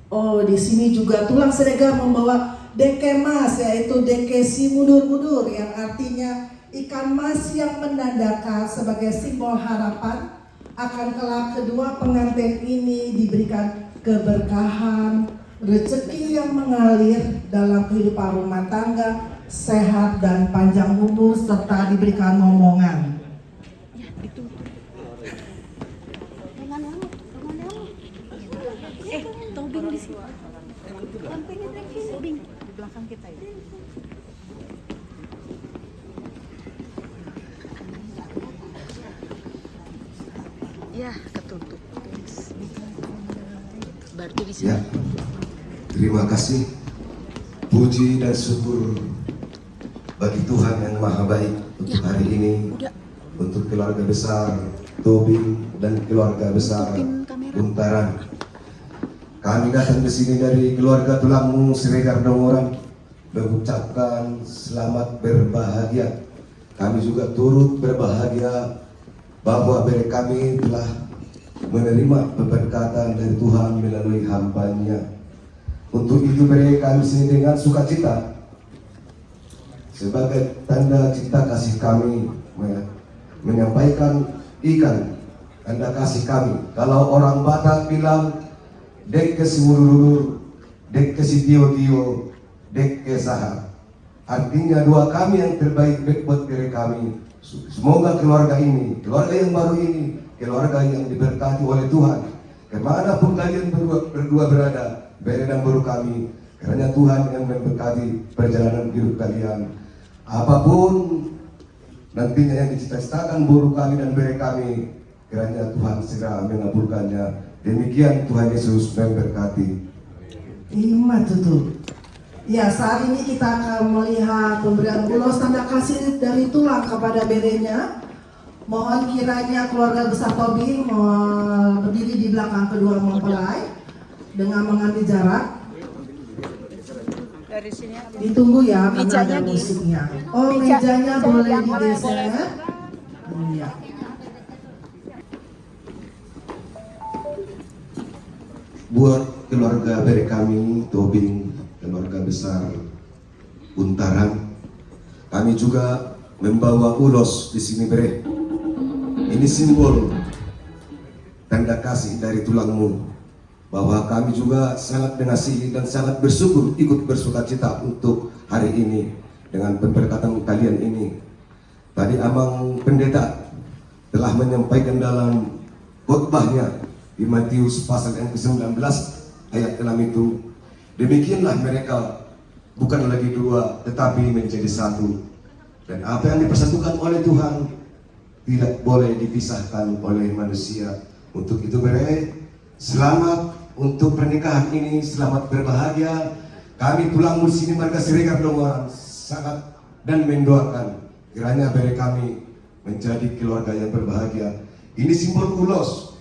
Oh, di sini juga tulang Siregar membawa deke mas, yaitu deke si mudur-mudur, yang artinya ikan mas yang menandakan sebagai simbol harapan akan kelak kedua pengantin ini diberikan keberkahan, rezeki yang mengalir dalam kehidupan rumah tangga, sehat dan panjang umur serta diberikan momongan. Tobing di sini. Tobing di belakang kita ya. Ya, ketutup. Berarti di sini. Ya, terima kasih. Puji dan syukur bagi Tuhan yang Maha Baik untuk hari ini, untuk keluarga besar Tobing dan keluarga besar Buntaran. Kami datang ke sini dari keluarga tulangmu Siregar Dongoran mengucapkan selamat berbahagia. Kami juga turut berbahagia bahwa kami telah menerima pemberkatan dari Tuhan melalui hamba-Nya. Untuk itu kami sini dengan sukacita sebagai tanda cinta kasih kami menyampaikan tanda kasih kami. Kalau orang Batak bilang dek ke simululur, dek ke sitio-tio, dek ke saha. Artinya doa kami yang terbaik buat diri kami. Semoga keluarga ini, keluarga yang baru ini, keluarga yang diberkati oleh Tuhan. Kemanapun kalian berdua berada, beri dan baru kami, karena Tuhan yang memberkati perjalanan hidup kalian. Apapun nantinya yang dicita-citakan baru kami dan beri kami, kiranya Tuhan segera mengabulkannya. Demikian Tuhan Yesus memberkati. Iman tutup. Ya, saat ini kita akan melihat pemberian ulos tanda kasih dari tulang kepada berenya. Mohon kiranya keluarga besar Tobing berdiri di belakang kedua mempelai dengan mengambil jarak. Dari sini Ditunggu ya, karena mejanya ada di musiknya. Oh, mejanya boleh digeser. Iya. Buat keluarga dari kami, Tobing, keluarga besar Buntaran, kami juga membawa ulos di sini bere. Ini simbol tanda kasih dari tulangmu, bahwa kami juga sangat mengasihi dan sangat bersyukur ikut bersukacita untuk hari ini dengan pemberkatan kalian ini. Tadi Abang Pendeta telah menyampaikan dalam khotbahnya di Matius pasal yang ke-19 ayat 6 itu, demikianlah mereka bukan lagi dua tetapi menjadi satu, dan apa yang dipersatukan oleh Tuhan tidak boleh dipisahkan oleh manusia. Untuk itu selamat untuk pernikahan ini, selamat berbahagia. Kami tulang di sini marga Siregar Dongoran sangat dan mendoakan kiranya kami menjadi keluarga yang berbahagia. Ini simbol ulos.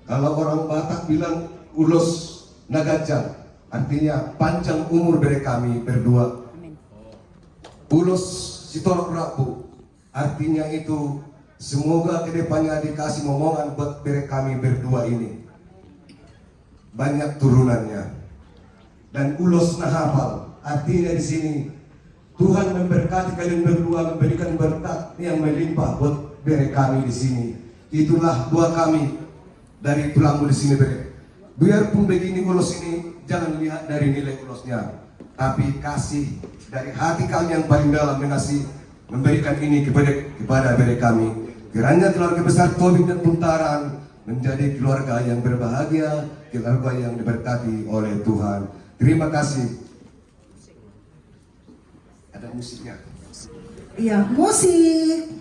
Kalau orang Batak bilang ulos nagajang, artinya panjang umur kami berdua. Ulos sitorok rapu, artinya itu semoga kedepannya dikasih momongan buat kami berdua ini, banyak turunannya. Dan ulos nahapal, artinya di sini Tuhan memberkati kalian berdua, memberikan berkat yang melimpah buat kami di sini. Itulah doa kami dari tulangmu di sini Biarpun begini ulos ini, jangan lihat dari nilai ulosnya, tapi kasih dari hati kami yang paling dalam mengasihi, memberikan ini kepada kami. Kiranya keluarga besar Tobing dan Buntaran menjadi keluarga yang berbahagia, keluarga yang diberkati oleh Tuhan. Terima kasih. Ada musiknya. Iya, musik.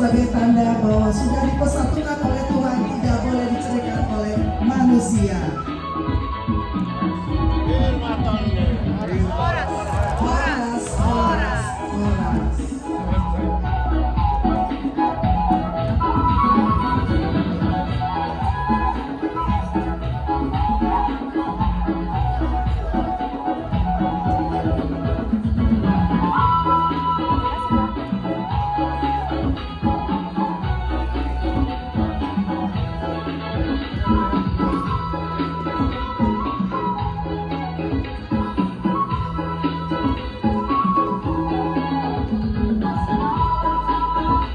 sebagai tanda bahwa sudah dipersatukan oleh Tuhan, tidak boleh diceraikan oleh manusia. Horas, horas, horas.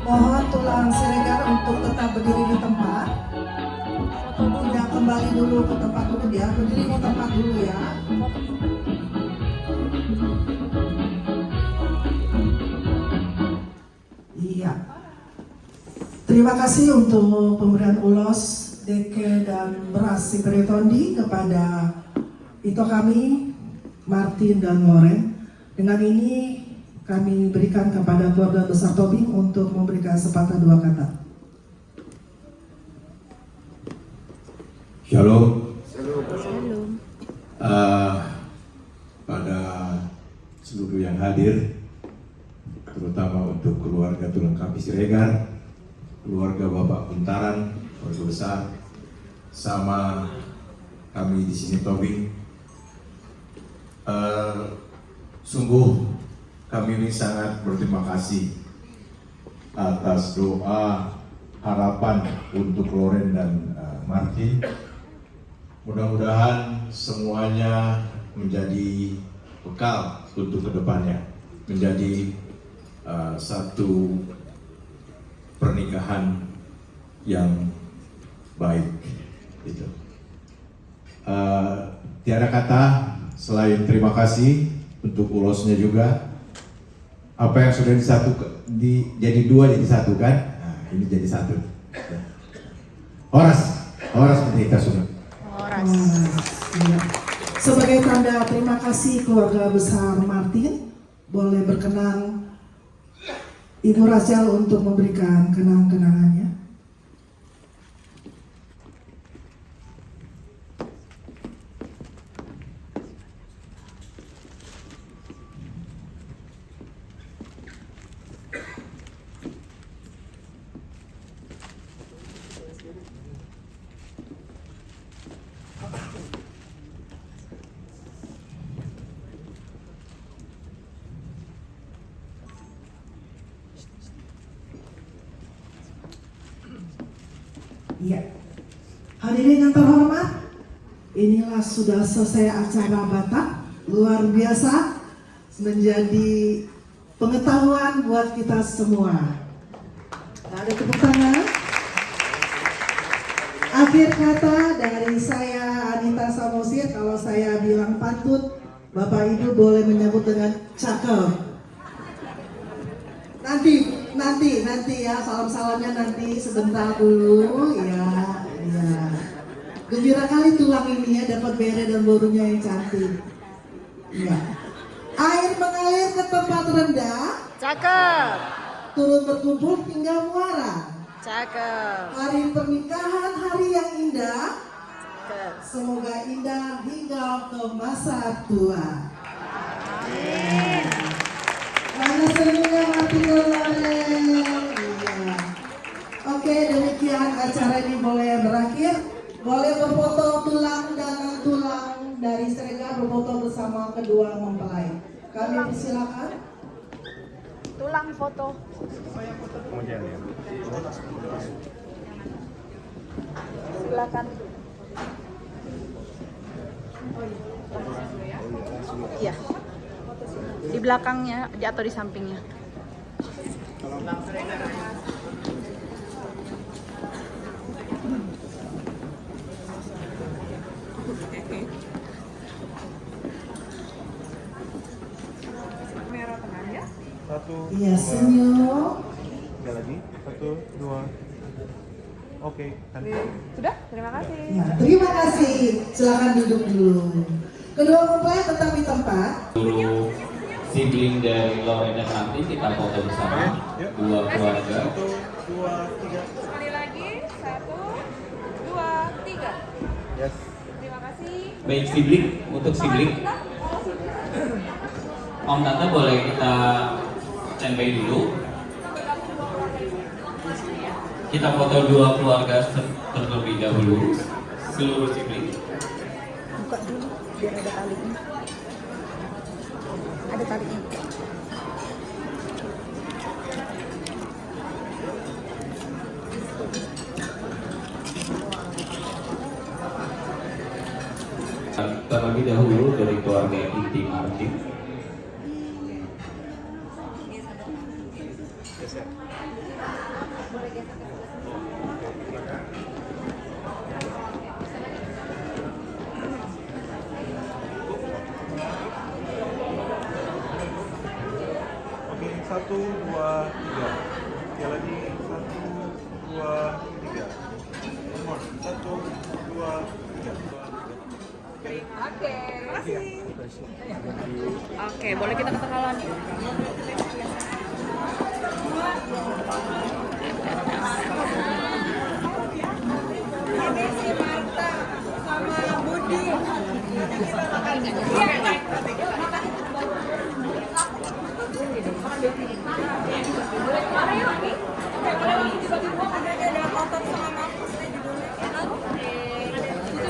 Mohon tulang Siregar untuk tetap berdiri di tempat. Tidak kembali dulu ke tempat duduk ya, berdiri di tempat dulu ya. Iya. Terima kasih untuk pemberian ulos, deke dan beras Siberetondi kepada Ito kami, Martin dan Loren. Dengan ini kami berikan kepada keluarga besar Tobing untuk memberikan sepatah dua kata. Shalom. Shalom. Pada seluruh yang hadir, terutama untuk keluarga Tulang Kami Siregar, keluarga Bapak Buntaran, keluarga besar, sama kami di sini Tobing. Sungguh kami ini sangat berterima kasih atas doa harapan untuk Loren dan Martin. Mudah-mudahan semuanya menjadi bekal untuk kedepannya, menjadi satu pernikahan yang baik. Gitu. Tiada kata selain terima kasih untuk ulosnya juga. Apa yang sudah jadi dua jadi satu kan? Nah, ini jadi satu. Horas menikah sudah. Iya. Sebagai tanda terima kasih keluarga besar Martin, boleh berkenan Ibu Rachel untuk memberikan kenang-kenangannya. Iya. Hadirin yang terhormat, inilah sudah selesai acara Batak. Luar biasa, menjadi pengetahuan buat kita semua. Ada tepuk tangan. Akhir kata dari saya Anita Samosir, kalau saya bilang patut, Bapak Ibu boleh menyebut dengan cakep. Nanti ya, salam-salamnya nanti sebentar dulu ya. Gembira kali tulang ini ya, dapat bere dan borunya yang cantik. Ya. Air mengalir ke tempat rendah. Cakep. Turut berkumpul hingga muara. Cakep. Hari pernikahan hari yang indah. Cakep. Semoga indah hingga ke masa tua. Amin. Mana senyumnya Martin dan Loren. Iya. Oke, demikian acara ini boleh berakhir. Boleh berfoto tulang dan tulang dari Siregar berfoto bersama kedua mempelai. Kami persilakan. Tulang foto. Silakan. Iya. Di belakangnya atau di sampingnya. Iya, senyum. Sekali lagi, 1, 2. Oke, Sudah, terima kasih. Ya, terima kasih. Silakan duduk dulu. Kedua mempelai tetap di tempat. Seluruh sibling dari Loren dan Martin kita foto bersama. Yuk. Dua keluarga. 1, 2, 3. Sekali lagi, 1, 2, 3. Yes. Terima kasih. Baik sibling, untuk sibling. Om Tante boleh kita standby dulu. Kita foto dua keluarga terlebih dahulu. Seluruh sibling. Buka dulu, biar ada talinya. Ada talinya. Terlebih dahulu dari keluarga inti Martin. Oke, 1, 2, 3. Sekali lagi 1, 2, 3. One more. 1, 2, 3. Oke, makasih. Oke, boleh kita kenalan. Ini si Marta sama Budi.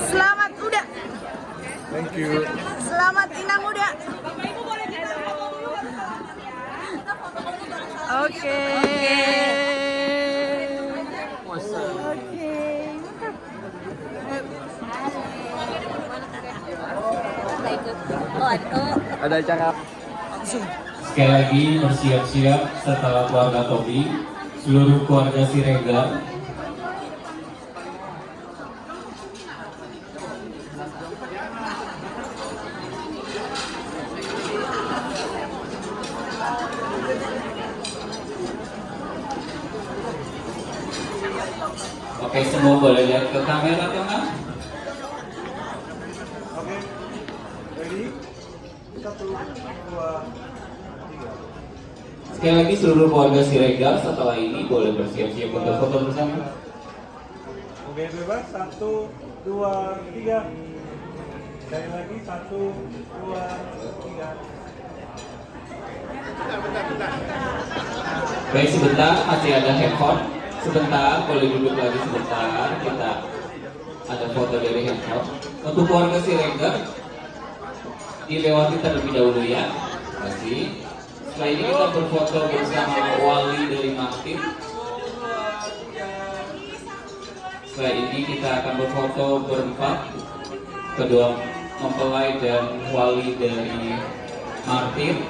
Selamat udah. Thank you. Selamat inang muda. Oke. Ada acara. Sekali lagi bersiap-siap setelah keluarga Tobi, seluruh keluarga Siregar. Oke, semua boleh lihat ke kamera tengah. Oke. Ready? 1, 2, 3. Sekali lagi seluruh keluarga Siregar setelah ini boleh bersiap-siap untuk foto bersama. Oke, bebas. 1, 2, 3. Sekali lagi 1, 2, 3. Baik, sebentar, masih ada handphone. Sebentar, boleh duduk lagi sebentar. Kita ada foto dari handphone. Untuk keluarga Siregar dilewati terlebih dahulu ya. Kasih. Setelah ini kita berfoto bersama wali dari Martin. Setelah ini kita akan berfoto berempat. Kedua mempelai dan wali dari Martin,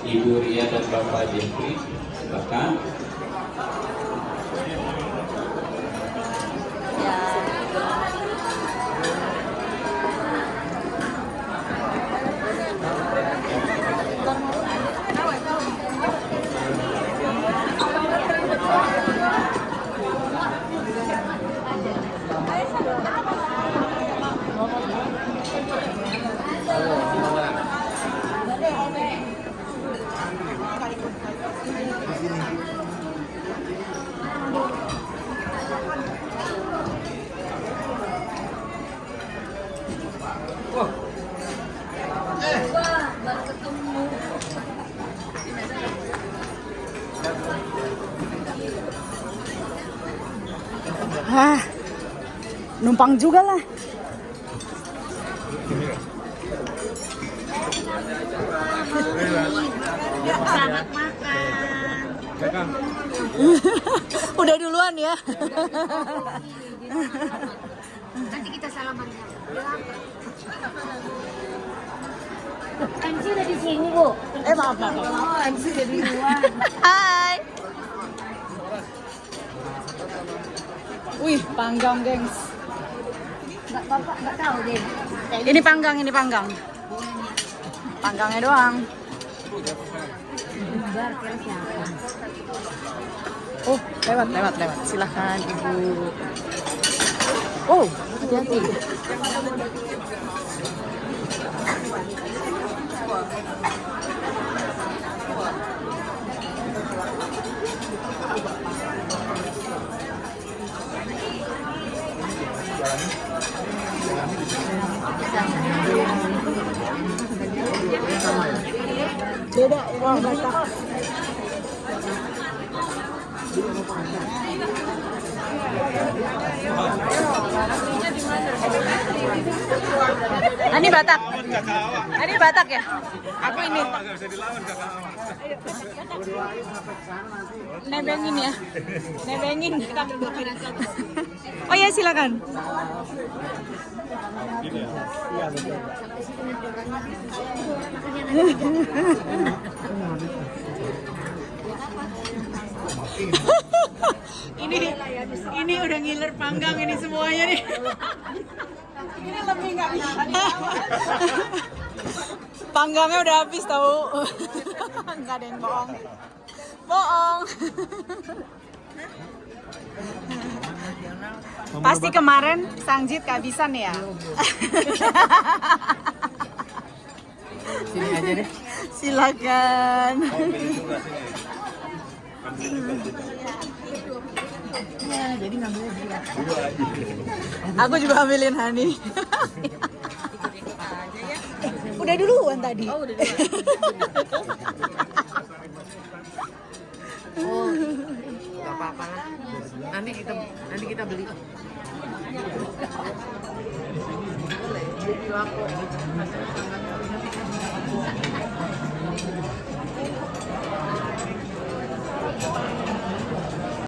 Ibu Ria dan Bapak Jeffrey. Silakan. Hah, numpang juga lah. Selamat makan. Udah duluan ya. Nanti kita salaman. MC udah di sini, Bu. Maaf. Oh, MC udah di luar. Hai. Wih, panggang, gengs. Bapak nggak tahu deh. Ini panggang. Panggangnya doang. Bar kira siapa? Oh, lewat. Silahkan, Ibu. Oh, hati-hati. Batak. Ini Batak. Ini Batak ya? Aku ini. Nebengin ya. Nebengin. Kita ambil dua piring. Oh ya, silakan. ini udah ngiler panggang ini semuanya nih. Ini lebih nggak bisa. Panggangnya udah habis tahu. Nggak ada yang bohong. Bohong. Pasti kemarin Sangjit kehabisan ya. Sini aja deh. Silakan. Ya, jadi ngambilnya dia. Aku juga ambilin Hani. Udah duluan tadi. Oh, udah duluan. Oh, nggak apa-apa lah. Nanti kita beli. Boleh, jadi laku.